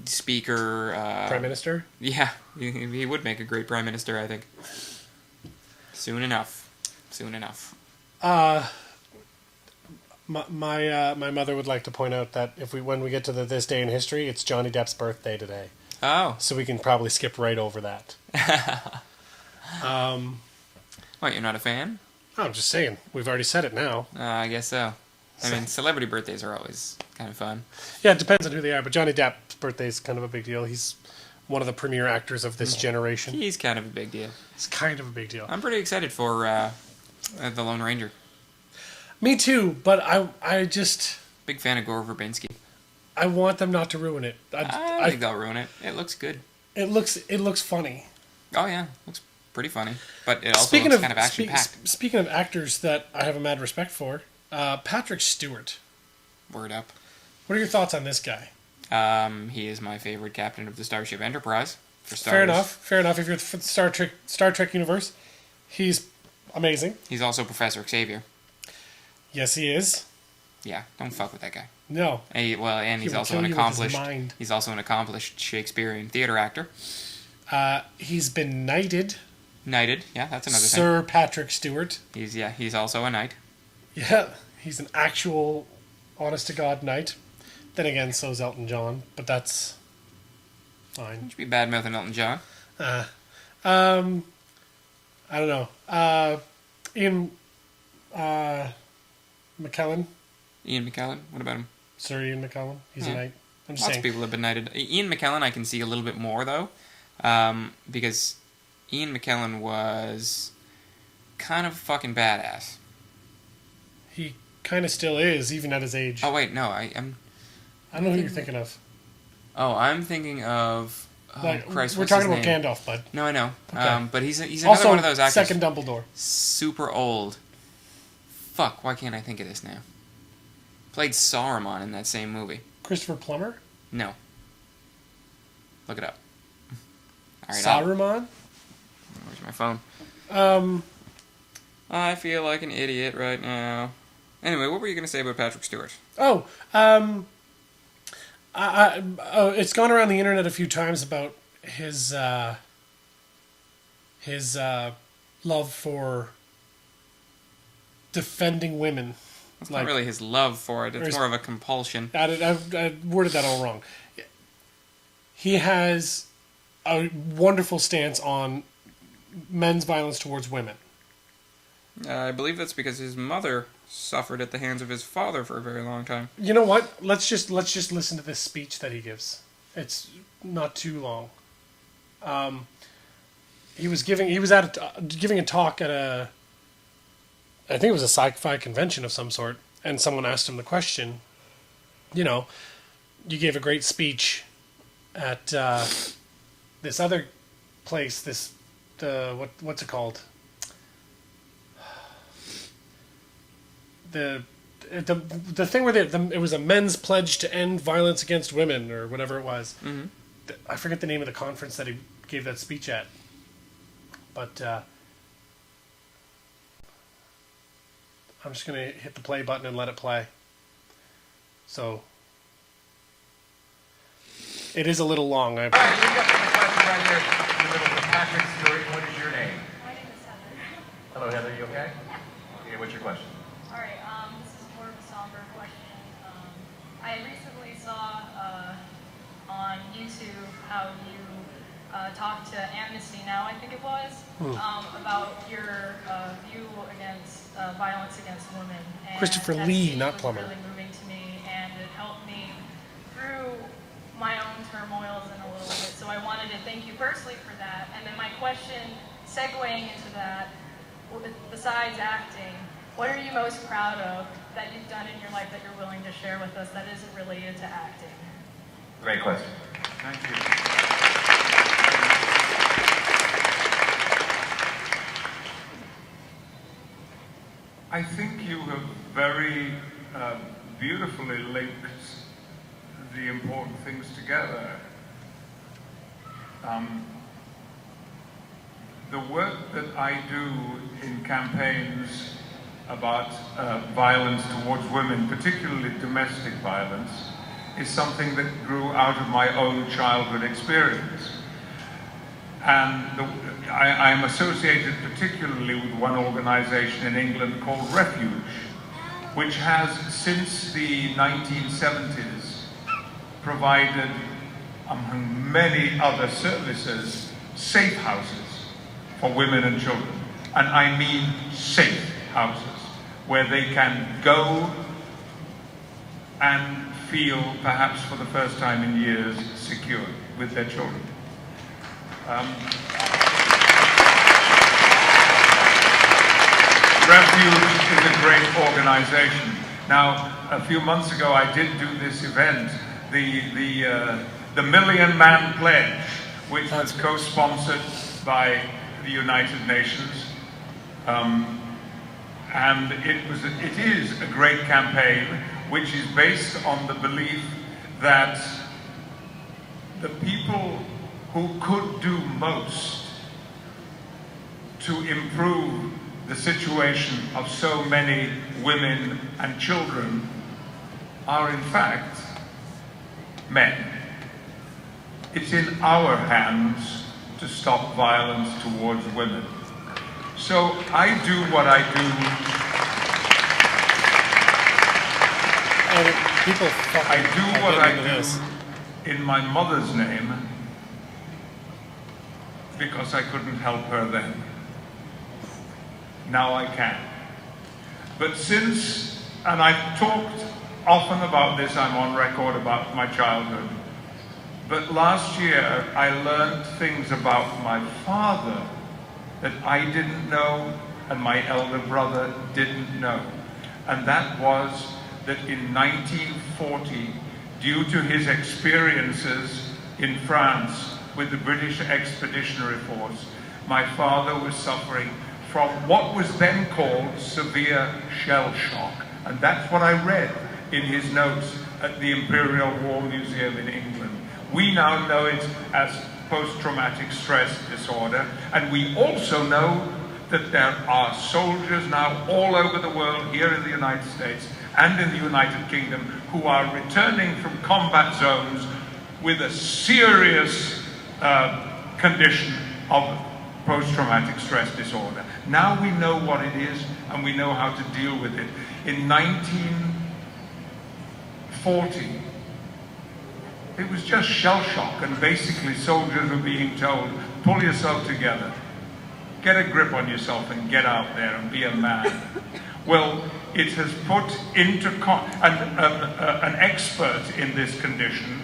Speaker 2: speaker.
Speaker 3: Prime Minister?
Speaker 2: Yeah, he would make a great prime minister, I think. Soon enough.
Speaker 3: My mother would like to point out that when we get to this day in history, it's Johnny Depp's birthday today.
Speaker 2: Oh.
Speaker 3: So we can probably skip right over that.
Speaker 2: What, you're not a fan?
Speaker 3: I'm just saying. We've already said it now.
Speaker 2: I guess so. I mean, celebrity birthdays are always kind of fun.
Speaker 3: Yeah, it depends on who they are, but Johnny Depp's birthday is kind of a big deal. He's one of the premier actors of this generation.
Speaker 2: He's kind of a big deal.
Speaker 3: It's kind of a big deal.
Speaker 2: I'm pretty excited for The Lone Ranger.
Speaker 3: Me too, but I just...
Speaker 2: Big fan of Gore Verbinski.
Speaker 3: I want them not to ruin it.
Speaker 2: I think they'll ruin it. It looks good.
Speaker 3: It looks funny.
Speaker 2: Oh, yeah. Looks pretty funny. But it also looks kind of action-packed.
Speaker 3: Speaking of actors that I have a mad respect for, Patrick Stewart.
Speaker 2: Word up.
Speaker 3: What are your thoughts on this guy?
Speaker 2: He is my favorite captain of the Starship Enterprise. For starters.
Speaker 3: Fair enough. If you're the Star Trek universe, he's amazing.
Speaker 2: He's also Professor Xavier.
Speaker 3: Yes, he is.
Speaker 2: Yeah, don't fuck with that guy.
Speaker 3: No.
Speaker 2: And he's also an accomplished. He's also an accomplished Shakespearean theater actor.
Speaker 3: He's been knighted.
Speaker 2: Knighted, yeah, that's another thing.
Speaker 3: Sir Patrick Stewart.
Speaker 2: He's also a knight.
Speaker 3: Yeah, he's an actual, honest to God knight. Then again, so's Elton John, but that's fine.
Speaker 2: You should be bad mouthing Elton John.
Speaker 3: I don't know. Ian McKellen.
Speaker 2: Ian McKellen, what about him?
Speaker 3: Sir Ian McKellen. He's a knight. I'm just
Speaker 2: Lots
Speaker 3: saying.
Speaker 2: of people have been knighted. Ian McKellen I can see a little bit more, though. Because Ian McKellen was kind of fucking badass.
Speaker 3: He kind of still is, even at his age.
Speaker 2: Oh, wait, no,
Speaker 3: I don't know who you're thinking of.
Speaker 2: Oh, I'm thinking of... Oh, Christ,
Speaker 3: we're
Speaker 2: what's
Speaker 3: talking
Speaker 2: his
Speaker 3: about
Speaker 2: name?
Speaker 3: Gandalf, bud.
Speaker 2: No, I know.
Speaker 3: Okay.
Speaker 2: But he's another
Speaker 3: also,
Speaker 2: one of those actors.
Speaker 3: second Dumbledore.
Speaker 2: Super old. Fuck, why can't I think of this now? Played Saruman in that same movie.
Speaker 3: Christopher Plummer?
Speaker 2: No. Look it up. All right,
Speaker 3: Saruman?
Speaker 2: Where's my phone? I feel like an idiot right now. Anyway, what were you going to say about Patrick Stewart?
Speaker 3: Oh, it's gone around the internet a few times about his love for defending women.
Speaker 2: It's not really his love for it. It's more of a compulsion.
Speaker 3: I worded that all wrong. He has a wonderful stance on men's violence towards women.
Speaker 2: I believe that's because his mother suffered at the hands of his father for a very long time.
Speaker 3: You know what? Let's just listen to this speech that he gives. It's not too long. He was giving a talk at I think it was a sci-fi convention of some sort, and someone asked him the question, you gave a great speech at this other place, what's it called? The thing where it was a men's pledge to end violence against women or whatever it was.
Speaker 2: Mm-hmm.
Speaker 3: I forget the name of the conference that he gave that speech at, but I'm just gonna hit the play button and let it play. So it is a little long.
Speaker 6: All right, we've got the question right here in the middle of Patrick Stewart. What is your name?
Speaker 7: My name is Heather.
Speaker 6: Hello, Heather. You okay? Okay, what's your question?
Speaker 7: All right, this is more of a somber question. I recently saw on YouTube how you talked to Amnesty Now, I think it was, about your view against violence against women. And
Speaker 3: Christopher
Speaker 7: that
Speaker 3: Lee,
Speaker 7: speech
Speaker 3: not
Speaker 7: was
Speaker 3: Plummer.
Speaker 7: really moving to me, and it helped me through my own turmoils in a little bit. So I wanted to thank you personally for that. And then my question, segueing into that, besides acting, what are you most proud of that you've done in your life that you're willing to share with us that isn't related to acting?
Speaker 6: Great question. Thank you.
Speaker 8: I think you have very beautifully linked the important things together. The work that I do in campaigns about violence towards women, particularly domestic violence, is something that grew out of my own childhood experience. And I am associated particularly with one organization in England called Refuge, which has, since the 1970s, provided, among many other services, safe houses for women and children. And I mean safe houses, where they can go and feel, perhaps for the first time in years, secure with their children. Refuge is a great organization. Now, a few months ago, I did do this event, the Million Man Pledge, which was co-sponsored by the United Nations, and it is a great campaign, which is based on the belief that the people who could do most to improve the situation of so many women and children are in fact men. It's in our hands to stop violence towards women. So I do what I do.
Speaker 3: And people
Speaker 8: I do what I do in my mother's name because I couldn't help her then. Now I can. But since, and I've talked often about this, I'm on record about my childhood, but last year I learned things about my father that I didn't know and my elder brother didn't know. And that was that in 1940, due to his experiences in France with the British Expeditionary Force, my father was suffering from what was then called severe shell shock. And that's what I read in his notes at the Imperial War Museum in England. We now know it as post-traumatic stress disorder, and we also know that there are soldiers now all over the world, here in the United States and in the United Kingdom, who are returning from combat zones with a serious condition of post-traumatic stress disorder. Now we know what it is, and we know how to deal with it. In 1940, it was just shell shock, and basically soldiers were being told, pull yourself together, get a grip on yourself and get out there and be a man. Well, it has put into an expert in this condition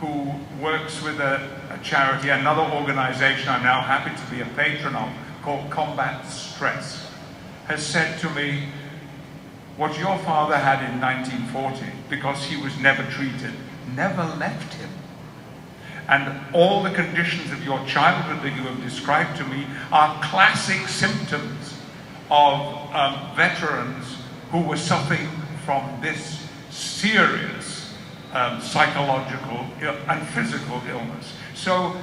Speaker 8: who works with a charity, another organization I'm now happy to be a patron of, called Combat Stress, has said to me, what your father had in 1940, because he was never treated, never left him. And all the conditions of your childhood that you have described to me are classic symptoms of veterans who were suffering from this serious psychological and physical illness. So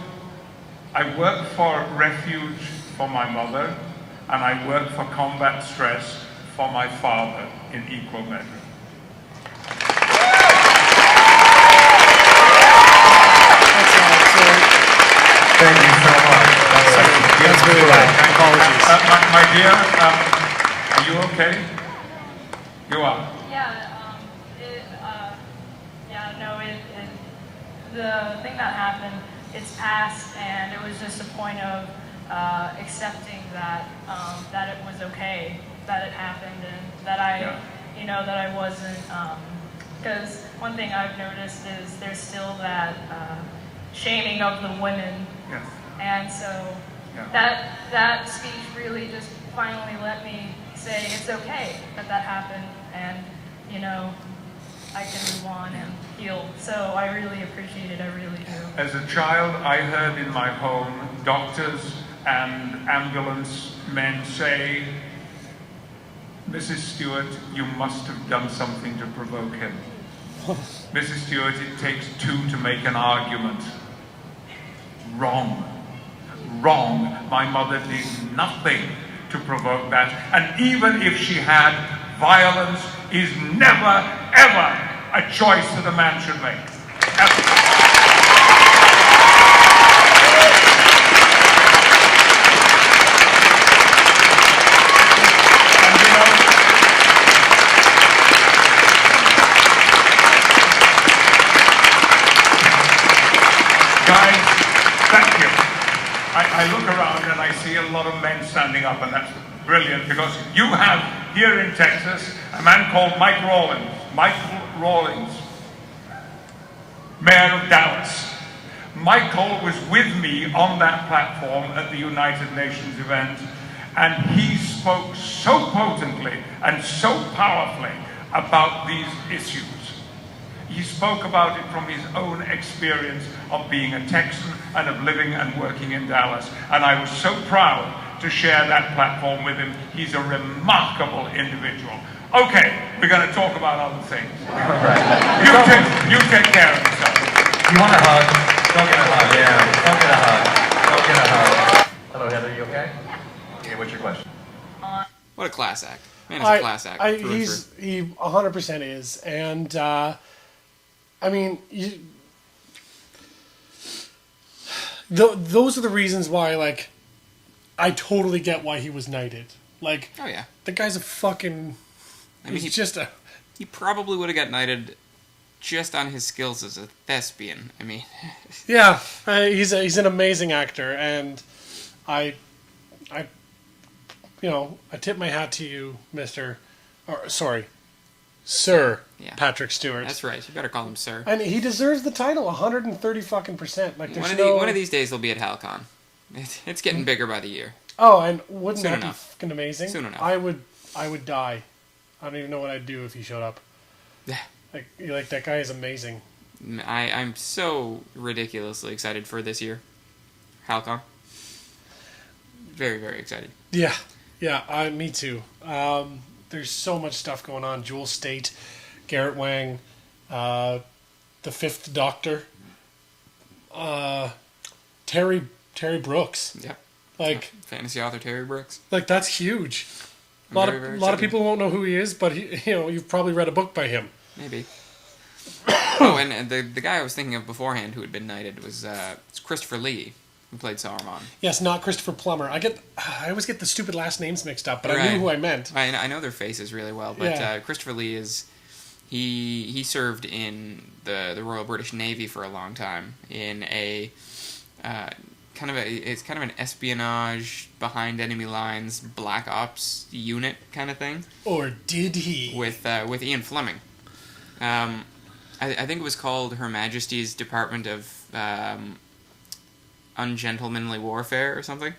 Speaker 8: I work for Refuge for my mother, and I work for Combat Stress for my father in equal measure. Thank you so much.
Speaker 3: That's very loud. Apologies.
Speaker 8: My dear, are you okay? You are.
Speaker 7: The thing that happened, it's past, and it was just a point of accepting that that it was okay, that it happened, and that that I wasn't. Because one thing I've noticed is there's still that shaming of the women.
Speaker 8: Yes.
Speaker 7: And so that speech really just finally let me say it's okay that happened, and I can move on and heal. So I really appreciate it, I really do.
Speaker 8: As a child, I heard in my home doctors and ambulance men say, Mrs. Stewart, you must have done something to provoke him. Mrs. Stewart, it takes two to make an argument. Wrong. Wrong. My mother did nothing to provoke that. And even if she had, violence is never, ever a choice that a man should make. Ever. Guys, thank you. I look around and I see a lot of men standing up, and that's brilliant, because you have here in Texas a man called Mike Rawlings. Michael Rawlings, Mayor of Dallas. Michael was with me on that platform at the United Nations event, and he spoke so potently and so powerfully about these issues. He spoke about it from his own experience of being a Texan and of living and working in Dallas. And I was so proud to share that platform with him. He's a remarkable individual. Okay, we're going to talk about other things. Right. You take care of yourself.
Speaker 6: You want a hug? Don't get a hug. Yeah, don't get a hug. Don't get a hug. Hello, Heather, you okay? Okay, what's your question?
Speaker 2: What a class act. Man, it's a class act.
Speaker 3: He 100% is. And, I mean, those are the reasons why, like, I totally get why he was knighted. Like,
Speaker 2: oh yeah,
Speaker 3: the guy's a fucking. I mean,
Speaker 2: he probably would have got knighted just on his skills as a thespian. I mean,
Speaker 3: yeah, he's an amazing actor, and I tip my hat to you, Sir
Speaker 2: yeah.
Speaker 3: Patrick Stewart.
Speaker 2: That's right. You better call him Sir.
Speaker 3: And he deserves the title 130%. Like, there's
Speaker 2: one of these days he'll be at Halcon. It's getting bigger by the year.
Speaker 3: Oh, and wouldn't
Speaker 2: Soon
Speaker 3: that
Speaker 2: enough.
Speaker 3: be fucking amazing?
Speaker 2: Soon enough.
Speaker 3: I would die. I don't even know what I'd do if he showed up. Like that guy is amazing.
Speaker 2: I'm so ridiculously excited for this year. Halcon. Very, very excited.
Speaker 3: Yeah, me too. There's so much stuff going on. Jewel State, Garrett Wang, the Fifth Doctor, Terry Brooks.
Speaker 2: Yeah.
Speaker 3: Like
Speaker 2: fantasy author Terry Brooks.
Speaker 3: Like, that's huge. A lot of people won't know who he is, but you've probably read a book by him.
Speaker 2: Maybe. Oh, and the guy I was thinking of beforehand who had been knighted was it's Christopher Lee, who played Saruman.
Speaker 3: Yes, not Christopher Plummer. I always get the stupid last names mixed up, but I knew who I meant.
Speaker 2: I know their faces really well, but Christopher Lee is he served in the Royal British Navy for a long time in a it's kind of an espionage behind enemy lines black ops unit kind of thing.
Speaker 3: Or did he?
Speaker 2: With Ian Fleming. I think it was called Her Majesty's Department of Ungentlemanly Warfare or something.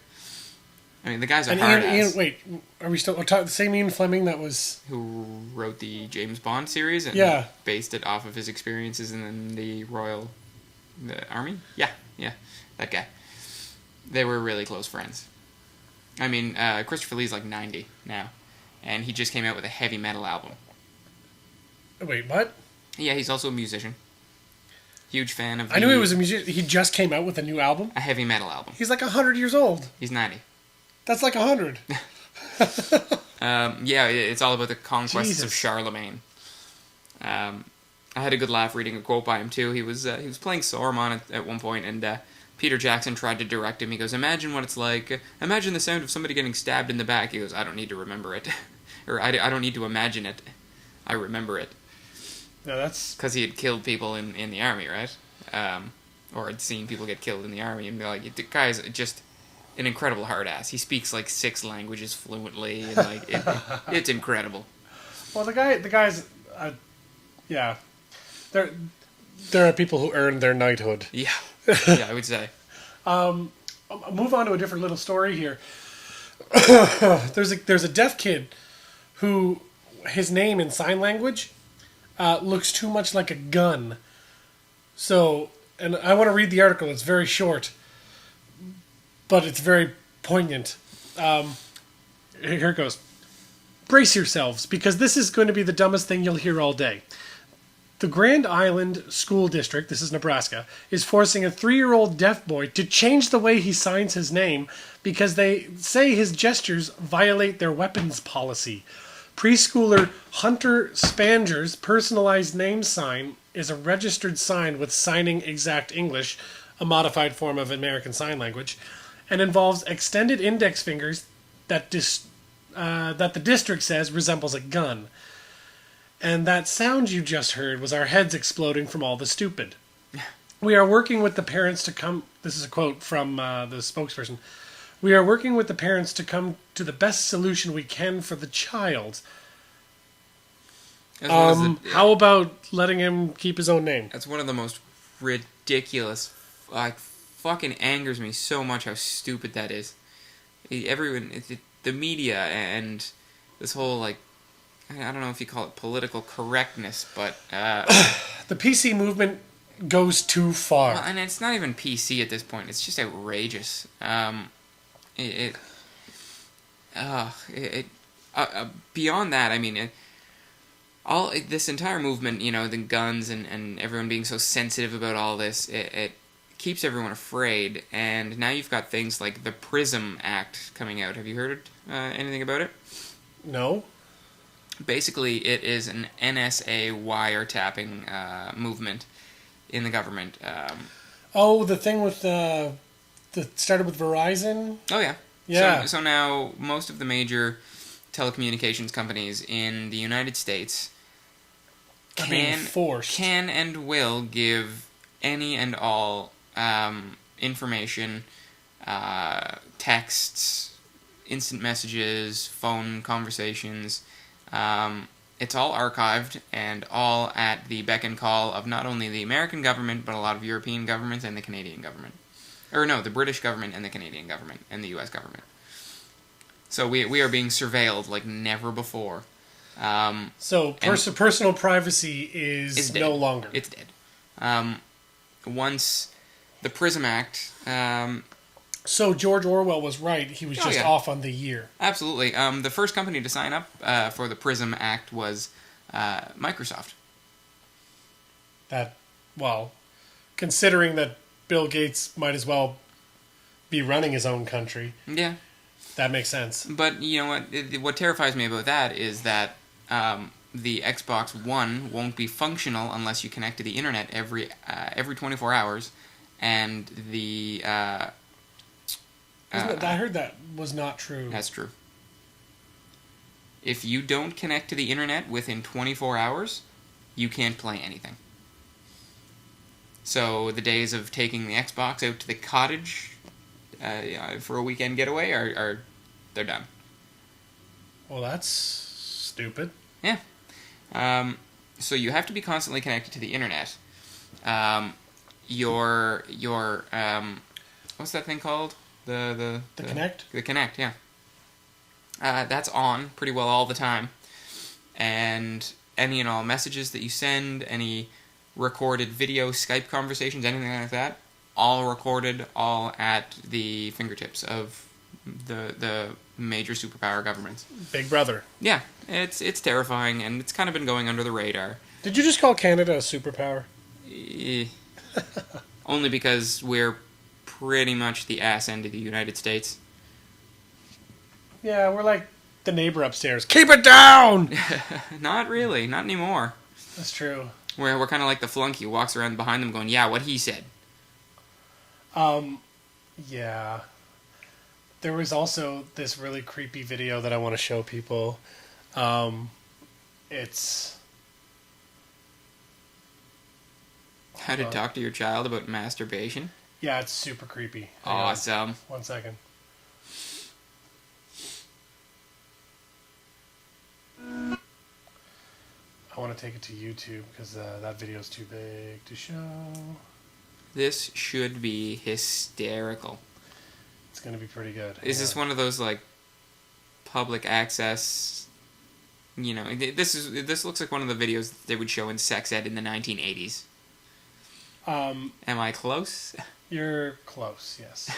Speaker 2: I mean, the guy's a hard ass.
Speaker 3: Wait, are we still the same Ian Fleming that was...
Speaker 2: Who wrote the James Bond series and based it off of his experiences in the Army? Yeah, that guy. They were really close friends. I mean, Christopher Lee's like 90 now, and he just came out with a heavy metal album.
Speaker 3: Wait, what?
Speaker 2: Yeah, he's also a musician. Huge fan of...
Speaker 3: I knew he was a musician. He just came out with a new album?
Speaker 2: A heavy metal album.
Speaker 3: He's like 100 years old.
Speaker 2: He's 90.
Speaker 3: That's like 100.
Speaker 2: Yeah, it's all about the conquests of Charlemagne. I had a good laugh reading a quote by him, too. He was playing Saruman at one point, and Peter Jackson tried to direct him. He goes, imagine what it's like. Imagine the sound of somebody getting stabbed in the back. He goes, I don't need to remember it. Or I don't need to imagine it. I remember it.
Speaker 3: No, that's...
Speaker 2: Because he had killed people in the army, right? Or had seen people get killed in the army. And be like, the guy's just an incredible hard ass. He speaks like 6 languages fluently. And like it's incredible.
Speaker 3: Well, the guy's... yeah. There are people who earn their knighthood.
Speaker 2: Yeah. Yeah, I would say.
Speaker 3: I'll move on to a different little story here. There's a deaf kid who his name in sign language looks too much like a gun. So, and I want to read the article. It's very short, but it's very poignant. Here it goes. Brace yourselves, because this is going to be the dumbest thing you'll hear all day. The Grand Island School District, this is Nebraska, is forcing a 3-year-old deaf boy to change the way he signs his name because they say his gestures violate their weapons policy. Preschooler Hunter Spanger's personalized name sign is a registered sign with Signing Exact English, a modified form of American Sign Language, and involves extended index fingers that the district says resembles a gun. And that sound you just heard was our heads exploding from all the stupid. We are working with the parents to come... This is a quote from the spokesperson. We are working with the parents to come to the best solution we can for the child. How about letting him keep his own name?
Speaker 2: That's one of the most ridiculous... fucking angers me so much how stupid that is. Everyone... the media and this whole, like... I don't know if you call it political correctness, but...
Speaker 3: the PC movement goes too far.
Speaker 2: Well, and it's not even PC at this point. It's just outrageous. Beyond that, I mean... this entire movement, you know, the guns and everyone being so sensitive about all this, it keeps everyone afraid. And now you've got things like the PRISM Act coming out. Have you heard anything about it?
Speaker 3: No.
Speaker 2: Basically, it is an NSA wiretapping movement in the government.
Speaker 3: The thing with that started with Verizon?
Speaker 2: Oh, yeah.
Speaker 3: Yeah.
Speaker 2: So now most of the major telecommunications companies in the United States can and will give any and all information, texts, instant messages, phone conversations. It's all archived and all at the beck and call of not only the American government, but a lot of European governments and the Canadian government. Or no, the British government and the Canadian government and the U.S. government. So we are being surveilled like never before.
Speaker 3: Personal privacy is no longer.
Speaker 2: It's dead. Once the PRISM Act...
Speaker 3: So George Orwell was right. He was just off on the year.
Speaker 2: Absolutely. The first company to sign up for the PRISM Act was Microsoft.
Speaker 3: Considering that Bill Gates might as well be running his own country.
Speaker 2: Yeah.
Speaker 3: That makes sense.
Speaker 2: But you know what? What terrifies me about that is that the Xbox One won't be functional unless you connect to the internet every 24 hours, and the...
Speaker 3: I heard that was not true.
Speaker 2: That's true. If you don't connect to the internet within 24 hours, you can't play anything. So the days of taking the Xbox out to the cottage for a weekend getaway they're done.
Speaker 3: Well, that's stupid.
Speaker 2: Yeah. So you have to be constantly connected to the internet. Your what's that thing called? The
Speaker 3: Connect?
Speaker 2: The Connect, yeah. That's on pretty well all the time. And any and all messages that you send, any recorded video, Skype conversations, anything like that, all recorded, all at the fingertips of the major superpower governments.
Speaker 3: Big Brother.
Speaker 2: Yeah, it's terrifying, and it's kind of been going under the radar.
Speaker 3: Did you just call Canada a superpower?
Speaker 2: Only because we're pretty much the ass end of the United States.
Speaker 3: Yeah, we're like the neighbor upstairs. Keep it down!
Speaker 2: Not really, not anymore.
Speaker 3: That's true.
Speaker 2: We're kind of like the flunky who walks around behind them going, yeah, what he said.
Speaker 3: Yeah. There was also this really creepy video that I want to show people. It's...
Speaker 2: How to talk to your child about masturbation?
Speaker 3: Yeah, it's super creepy.
Speaker 2: Awesome.
Speaker 3: 1 second. I want to take it to YouTube because that video is too big to show.
Speaker 2: This should be hysterical.
Speaker 3: It's going to be pretty good.
Speaker 2: Is this one of those, like, public access... You know, this looks like one of the videos they would show in sex ed in the 1980s. Am I close?
Speaker 3: You're close, yes.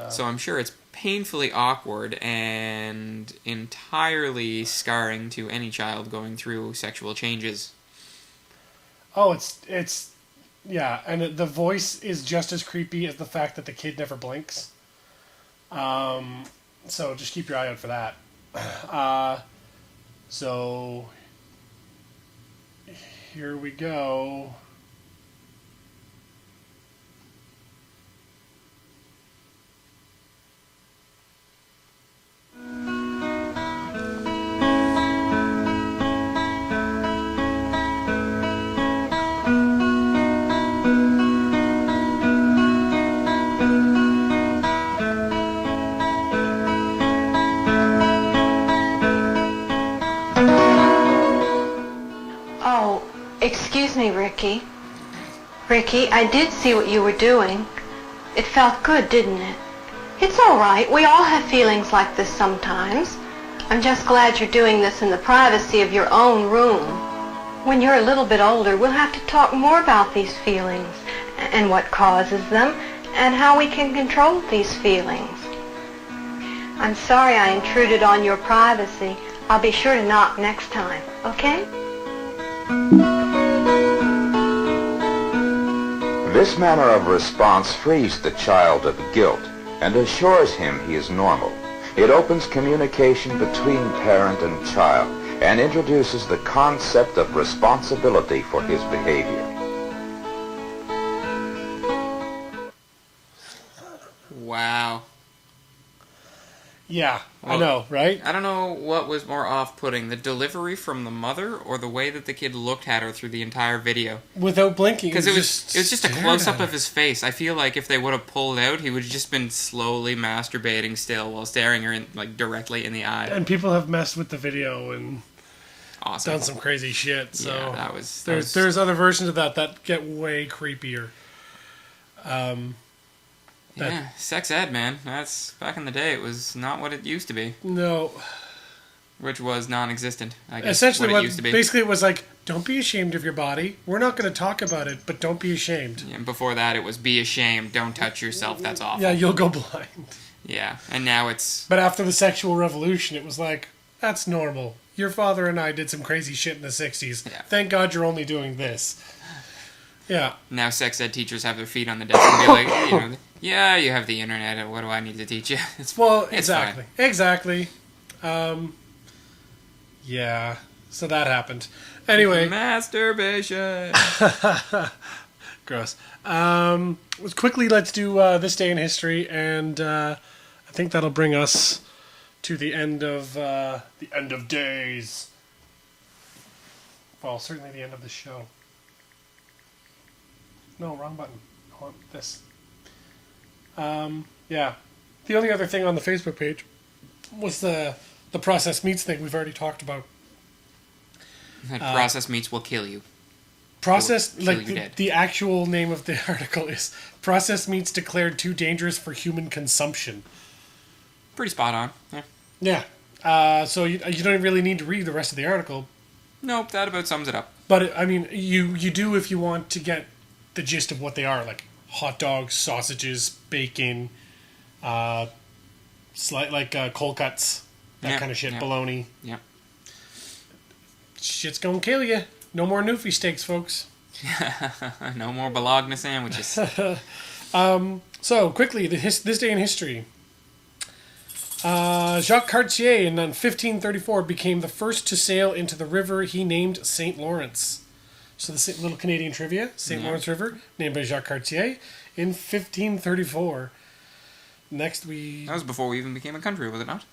Speaker 2: So I'm sure it's painfully awkward and entirely scarring to any child going through sexual changes.
Speaker 3: Oh, it's yeah, and the voice is just as creepy as the fact that the kid never blinks. So just keep your eye out for that. So here we go.
Speaker 9: Oh, excuse me, Ricky. Ricky, I did see what you were doing. It felt good, didn't it? It's all right. We all have feelings like this sometimes. I'm just glad you're doing this in the privacy of your own room. When you're a little bit older, we'll have to talk more about these feelings and what causes them and how we can control these feelings. I'm sorry I intruded on your privacy. I'll be sure to knock next time, okay?
Speaker 10: This manner of response frees the child of guilt and assures him he is normal. It opens communication between parent and child and introduces the concept of responsibility for his behavior.
Speaker 2: Wow.
Speaker 3: Yeah,
Speaker 2: Well,
Speaker 3: I know, right?
Speaker 2: I don't know what was more off-putting, the delivery from the mother or the way that the kid looked at her through the entire video.
Speaker 3: Without blinking.
Speaker 2: Because it was just a
Speaker 3: stared
Speaker 2: close-up
Speaker 3: at her.
Speaker 2: of his face. I feel like if they would have pulled out, he would have just been slowly masturbating still while staring her directly in the eye.
Speaker 3: And people have messed with the video and
Speaker 2: Awesome.
Speaker 3: done some crazy shit. So
Speaker 2: Yeah, that was-
Speaker 3: there's other versions of that get way creepier.
Speaker 2: Yeah, sex ed, man. That's back in the day. It was not what it used to be,
Speaker 3: No,
Speaker 2: which was non-existent. I guess
Speaker 3: essentially,
Speaker 2: what it used to be.
Speaker 3: basically it was like, don't be ashamed of your body. We're not going to talk about it, but don't be ashamed.
Speaker 2: And before that, it was be ashamed, don't touch yourself. That's awful.
Speaker 3: Yeah, you'll go blind.
Speaker 2: Yeah, and now it's
Speaker 3: But after the sexual revolution, it was like, that's normal. Your father and I did some crazy shit in the 60s.
Speaker 2: Yeah.
Speaker 3: Thank God you're only doing this. Yeah.
Speaker 2: now sex ed teachers have their feet on the desk and be like, hey, yeah, you have the internet. What do I need to teach you? It's
Speaker 3: Well,
Speaker 2: it's
Speaker 3: exactly.
Speaker 2: fine.
Speaker 3: Exactly. Yeah. So that happened. Anyway.
Speaker 2: Masturbation.
Speaker 3: Gross. Quickly, let's do this day in history, and I think that'll bring us to the end of days. Well, certainly the end of the show. No, wrong button. I want this. Yeah. The only other thing on the Facebook page was the processed meats thing we've already talked about.
Speaker 2: Processed meats will kill you.
Speaker 3: Processed,
Speaker 2: Kill
Speaker 3: like
Speaker 2: you dead.
Speaker 3: the actual name of the article is "Processed meats declared too dangerous for human consumption."
Speaker 2: Pretty spot on. Yeah.
Speaker 3: Yeah. So you don't really need to read the rest of the article,
Speaker 2: Nope, that about sums it up.
Speaker 3: but I mean, you do if you want to get the gist of what they are, like hot dogs, sausages, bacon, cold cuts, that
Speaker 2: Yeah,
Speaker 3: kind of shit,
Speaker 2: yeah.
Speaker 3: bologna.
Speaker 2: Yeah.
Speaker 3: Shit's gonna kill you. No more Newfie steaks, folks.
Speaker 2: No more Bologna sandwiches.
Speaker 3: So, quickly, this day in history. Jacques Cartier in 1534 became the first to sail into the river he named St. Lawrence. So the little Canadian trivia, St. Lawrence River, named by Jacques Cartier in 1534. Next
Speaker 2: That was before we even became a country, was it not?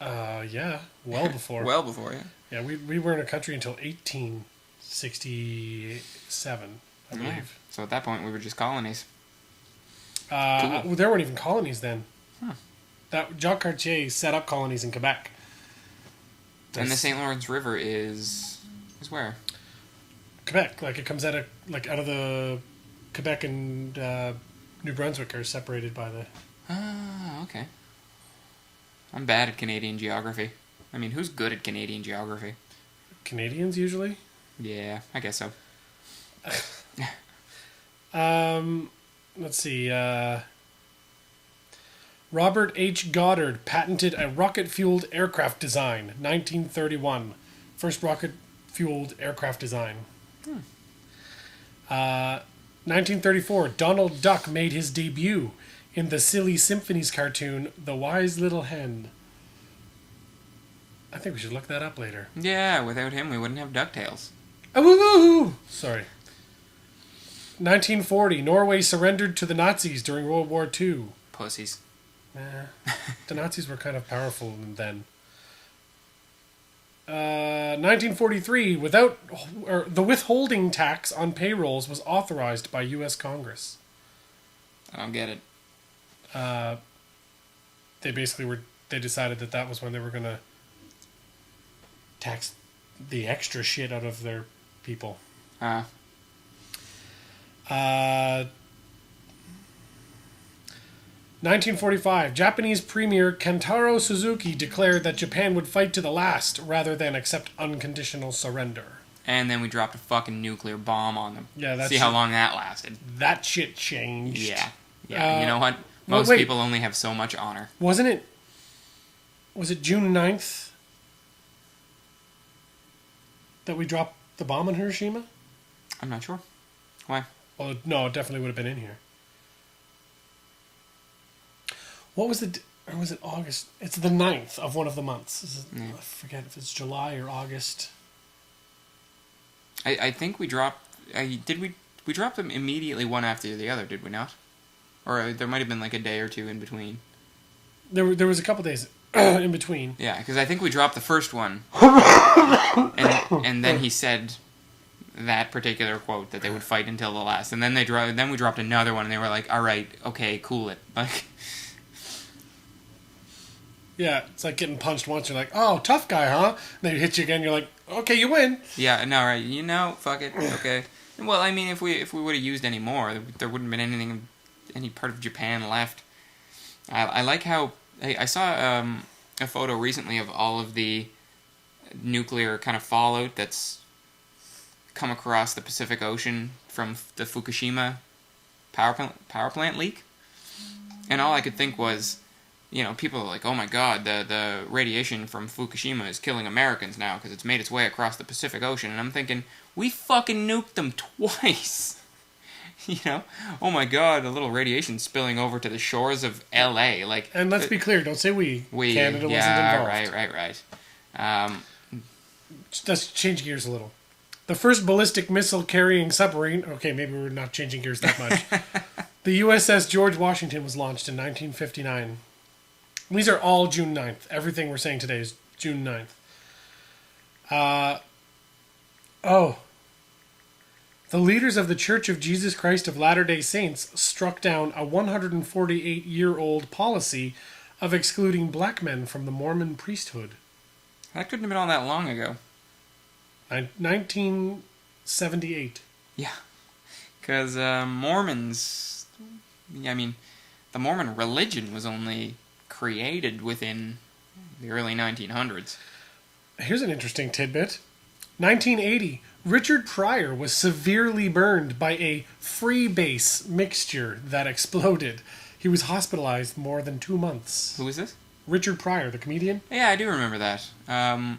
Speaker 3: Yeah, well before.
Speaker 2: Well before, yeah.
Speaker 3: Yeah, we weren't a country until 1867, I believe.
Speaker 2: Yeah. So at that point, we were just colonies.
Speaker 3: Well, there weren't even colonies then. That Jacques Cartier set up colonies in Quebec.
Speaker 2: And the St. Lawrence River is where?
Speaker 3: Quebec, like it comes out of the Quebec and New Brunswick are separated by the.
Speaker 2: Ah, okay. I'm bad at Canadian geography. I mean, who's good at Canadian geography?
Speaker 3: Canadians usually.
Speaker 2: Yeah, I guess so.
Speaker 3: Let's see. Robert H. Goddard patented a rocket-fueled aircraft design, 1931. First rocket-fueled aircraft design. 1934, Donald Duck made his debut in the Silly Symphonies cartoon, The Wise Little Hen. I think we should look that up later.
Speaker 2: Yeah, without him, we wouldn't have DuckTales.
Speaker 3: Oh, woo-hoo-hoo! Sorry. 1940, Norway surrendered to the Nazis during World War II.
Speaker 2: Pussies.
Speaker 3: The Nazis were kind of powerful then. 1943, the withholding tax on payrolls was authorized by U.S. Congress.
Speaker 2: I don't get it.
Speaker 3: They decided that was when they were going to tax the extra shit out of their people. 1945, Japanese Premier Kentaro Suzuki declared that Japan would fight to the last rather than accept unconditional surrender.
Speaker 2: And then we dropped a fucking nuclear bomb on them.
Speaker 3: Yeah,
Speaker 2: See how long that lasted.
Speaker 3: That shit changed.
Speaker 2: Yeah. You know what? Most people only have so much honor.
Speaker 3: Was it June 9th that we dropped the bomb on Hiroshima?
Speaker 2: I'm not sure. Why?
Speaker 3: Well, no, it definitely would have been in here. What was or was it August? It's the 9th of one of the months. I forget if it's July or August.
Speaker 2: I think we dropped... we dropped them immediately one after the other, did we not? Or there might have been like a day or two in between.
Speaker 3: There was a couple days in between.
Speaker 2: Yeah, because I think we dropped the first one. and then he said that particular quote, that they would fight until the last. And then we dropped another one, and they were like, all right, okay, cool it. Like...
Speaker 3: Yeah, it's like getting punched once. You're like, oh, tough guy, huh? And then they hit you again. You're like, okay, you win.
Speaker 2: Yeah, no, right. Fuck it. Okay. Well, I mean, if we would have used any more, there wouldn't have been any part of Japan left. I like how... I saw a photo recently of all of the nuclear kind of fallout that's come across the Pacific Ocean from the Fukushima power plant leak. And all I could think was... people are like, oh my god, the radiation from Fukushima is killing Americans now because it's made its way across the Pacific Ocean. And I'm thinking, we fucking nuked them twice. Oh my god, a little radiation spilling over to the shores of L.A.
Speaker 3: And let's be clear, don't say we. Canada wasn't involved.
Speaker 2: Right.
Speaker 3: Let's change gears a little. The first ballistic missile carrying submarine... Okay, maybe we're not changing gears that much. The USS George Washington was launched in 1959. These are all June 9th. Everything we're saying today is June 9th. The leaders of the Church of Jesus Christ of Latter-day Saints struck down a 148-year-old policy of excluding black men from the Mormon priesthood.
Speaker 2: That couldn't have been all that long ago.
Speaker 3: 1978.
Speaker 2: Yeah. Because Mormons... I mean, the Mormon religion was only... created within the early 1900s.
Speaker 3: Here's an interesting tidbit. 1980, Richard Pryor was severely burned by a freebase mixture that exploded. He was hospitalized more than 2 months.
Speaker 2: Who is this?
Speaker 3: Richard Pryor, the comedian.
Speaker 2: Yeah, I do remember that. I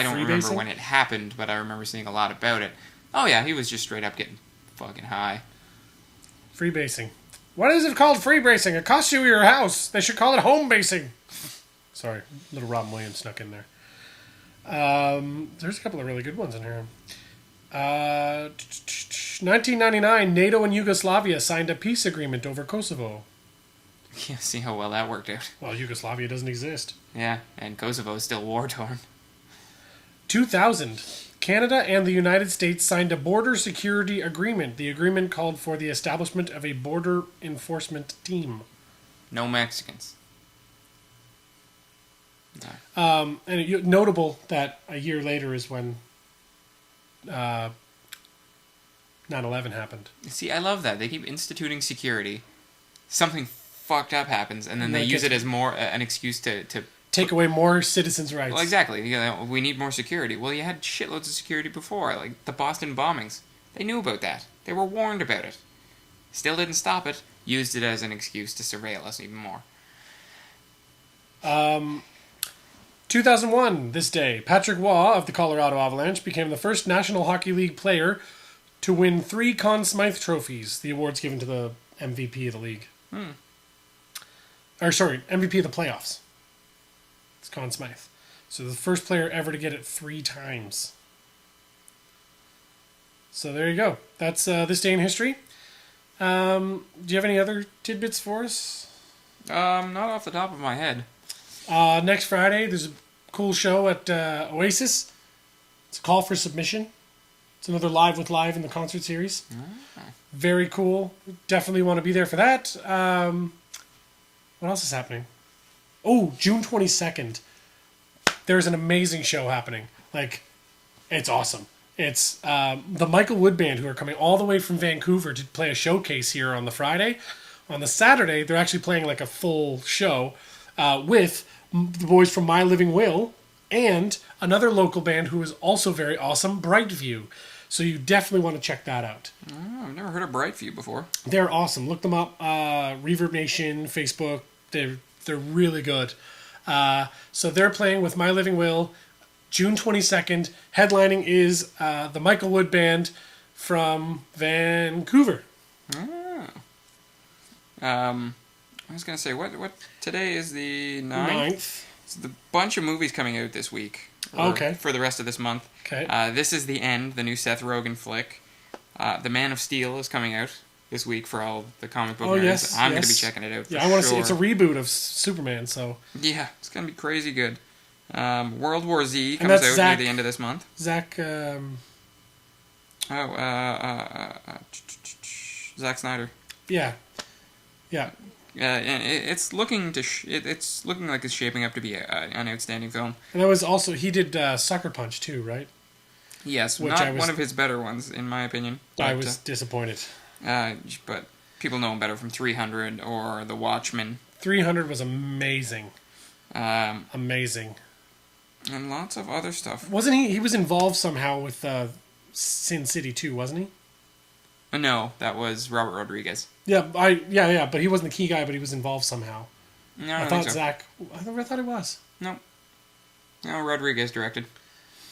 Speaker 2: don't remember when it happened, but I remember seeing a lot about it. Oh yeah, he was just straight up getting fucking high.
Speaker 3: Freebasing. What is it called freebasing? It costs you your house. They should call it home basing. Sorry, little Robin Williams snuck in there. There's a couple of really good ones in here. 1999, NATO and Yugoslavia signed a peace agreement over Kosovo.
Speaker 2: Yeah, see how well that worked out.
Speaker 3: Well, Yugoslavia doesn't exist.
Speaker 2: Yeah, and Kosovo is still war-torn.
Speaker 3: 2000, Canada and the United States signed a border security agreement. The agreement called for the establishment of a border enforcement team.
Speaker 2: No Mexicans.
Speaker 3: No. Notable that a year later is when 9/11 happened.
Speaker 2: See, I love that. They keep instituting security. Something fucked up happens, and then they use it as more an excuse to
Speaker 3: take away more citizens' rights.
Speaker 2: Well, exactly. We need more security. Well, you had shitloads of security before, like the Boston bombings. They knew about that. They were warned about it. Still didn't stop it. used it as an excuse to surveil us even more.
Speaker 3: 2001, this day, Patrick Waugh of the Colorado Avalanche became the first National Hockey League player to win 3 Conn Smythe trophies, the awards given to the MVP of the league. MVP of the playoffs. It's Conn Smythe. So the first player ever to get it 3 times. So there you go. That's this day in history. Do you have any other tidbits for us?
Speaker 2: Not off the top of my head.
Speaker 3: Next Friday, there's a cool show at Oasis. It's a call for submission. It's another Live with Live in the concert series. Very cool. Definitely want to be there for that. What else is happening? Oh, June 22nd. There's an amazing show happening. Like, it's awesome. It's the Michael Wood Band, who are coming all the way from Vancouver to play a showcase here on the Friday. On the Saturday, they're actually playing like a full show with the boys from My Living Will and another local band who is also very awesome, Brightview. So you definitely want to check that out.
Speaker 2: Oh, I've never heard of Brightview before.
Speaker 3: They're awesome. Look them up. Reverb Nation, Facebook. They're really good. So they're playing with My Living Will, June 22nd. Headlining is the Michael Wood Band from Vancouver.
Speaker 2: I was going to say, what today is the 9th? It's a bunch of movies coming out this week.
Speaker 3: Okay.
Speaker 2: For the rest of this month.
Speaker 3: Okay.
Speaker 2: This is The End, the new Seth Rogen flick. The Man of Steel is coming out this week for all the comic book nerds.
Speaker 3: Yes,
Speaker 2: I'm going to be checking it out for
Speaker 3: I want to
Speaker 2: sure.
Speaker 3: see. It's a reboot of Superman, so...
Speaker 2: Yeah, it's going to be crazy good. World War Z comes out near the end of this month.
Speaker 3: Zack
Speaker 2: Snyder.
Speaker 3: Yeah.
Speaker 2: And it's looking it's looking like it's shaping up to be an outstanding film.
Speaker 3: And that was also... He did Sucker Punch, too, right?
Speaker 2: Yes, one of his better ones, in my opinion.
Speaker 3: I was disappointed.
Speaker 2: But people know him better from 300 or The Watchmen.
Speaker 3: 300 was amazing. Amazing.
Speaker 2: And lots of other stuff.
Speaker 3: Wasn't he? He was involved somehow with Sin City 2, wasn't he?
Speaker 2: No, that was Robert Rodriguez.
Speaker 3: Yeah, but he wasn't the key guy, but he was involved somehow.
Speaker 2: No,
Speaker 3: I thought Zach... I thought he was.
Speaker 2: No, Rodriguez directed.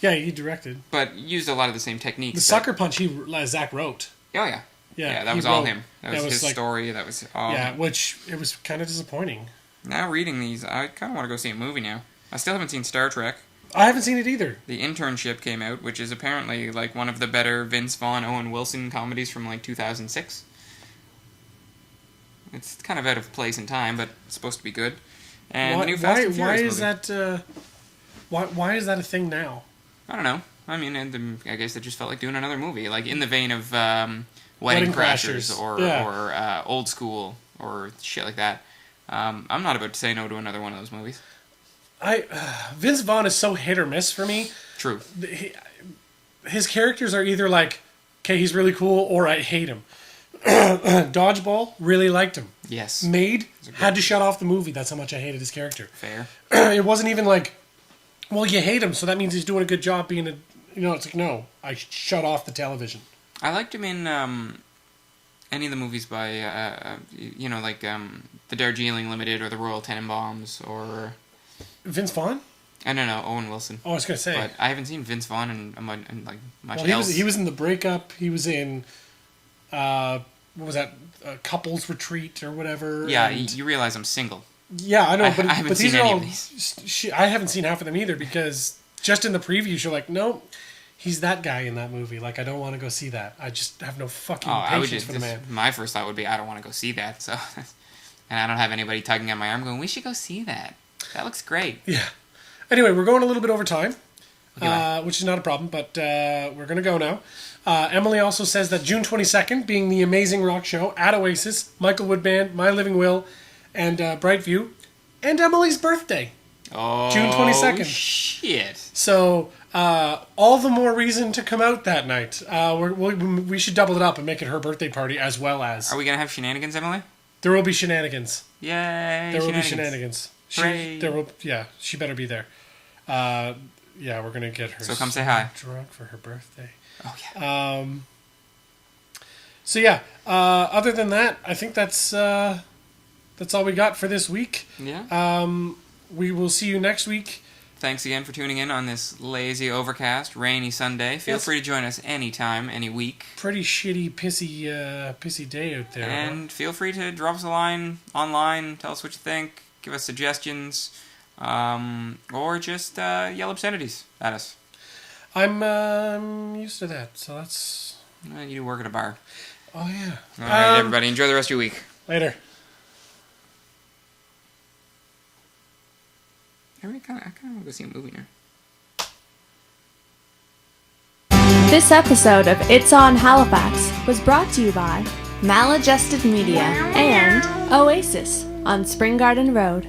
Speaker 3: Yeah, he directed.
Speaker 2: But used a lot of the same techniques.
Speaker 3: The Sucker Punch, Zach wrote.
Speaker 2: Oh, yeah. Yeah, that was all him. That was his story. That was all...
Speaker 3: Yeah, which it was kind of disappointing.
Speaker 2: Now reading these, I kind of want to go see a movie now. I still haven't seen Star Trek.
Speaker 3: I haven't seen it either.
Speaker 2: The Internship came out, which is apparently like one of the better Vince Vaughn, Owen Wilson comedies from like 2006. It's kind of out of place in time, but it's supposed to be good. And the new Fast and Furious movie.
Speaker 3: Why is that a thing now?
Speaker 2: I don't know. I mean, I guess they just felt like doing another movie, like in the vein of Wedding Crashers or Old School or shit like that. I'm not about to say no to another one of those movies.
Speaker 3: Vince Vaughn is so hit or miss for me.
Speaker 2: True.
Speaker 3: His characters are either like, okay, he's really cool, or I hate him. Dodgeball, really liked him.
Speaker 2: Yes.
Speaker 3: Made, had to shut off the movie. That's how much I hated his character.
Speaker 2: Fair.
Speaker 3: It wasn't even like, well, you hate him, so that means he's doing a good job being a... it's like, no, I shut off the television.
Speaker 2: I liked him in any of the movies by, the Darjeeling Limited or the Royal Tenenbaums or...
Speaker 3: Vince Vaughn?
Speaker 2: I don't know, Owen Wilson.
Speaker 3: Oh, I was going to say.
Speaker 2: But I haven't seen Vince Vaughn in much
Speaker 3: well,
Speaker 2: else.
Speaker 3: He was in The Breakup. He was in, what was that, Couples Retreat or whatever.
Speaker 2: Yeah, you realize I'm single.
Speaker 3: Yeah, I know, but
Speaker 2: I haven't seen any of these.
Speaker 3: I haven't seen half of them either, because just in the previews, you're like, nope, he's that guy in that movie. Like, I don't want to go see that. I just have no fucking patience for the man.
Speaker 2: My first thought would be, I don't want to go see that. So, and I don't have anybody tugging at my arm going, we should go see that. That looks great.
Speaker 3: Yeah. Anyway, we're going a little bit over time, which is not a problem, but we're going to go now. Emily also says that June 22nd, being the Amazing Rock Show at Oasis, Michael Wood Band, My Living Will, and Brightview, and Emily's birthday.
Speaker 2: Oh,
Speaker 3: June 22nd.
Speaker 2: Shit.
Speaker 3: So, all the more reason to come out that night. We should double it up and make it her birthday party as well as...
Speaker 2: Are we going to have shenanigans, Emily?
Speaker 3: There will be shenanigans.
Speaker 2: Yay,
Speaker 3: There will be shenanigans.
Speaker 2: Hooray.
Speaker 3: She better be there. We're going to get her
Speaker 2: so come say hi.
Speaker 3: drunk for her birthday.
Speaker 2: Oh, yeah.
Speaker 3: So yeah, other than that, I think that's all we got for this week.
Speaker 2: Yeah.
Speaker 3: We will see you next week.
Speaker 2: Thanks again for tuning in on this lazy, overcast, rainy Sunday. Feel free to join us anytime, any week.
Speaker 3: Pretty shitty, pissy day out there.
Speaker 2: And feel free to drop us a line online, tell us what you think, give us suggestions, or just yell obscenities at us.
Speaker 3: I'm used to that, so that's...
Speaker 2: You do work at a bar.
Speaker 3: Oh, yeah.
Speaker 2: All right, everybody. Enjoy the rest of your week.
Speaker 3: Later.
Speaker 2: I kind of want to go see a movie now.
Speaker 1: This episode of It's On Halifax was brought to you by Maladjusted Media and Oasis on Spring Garden Road.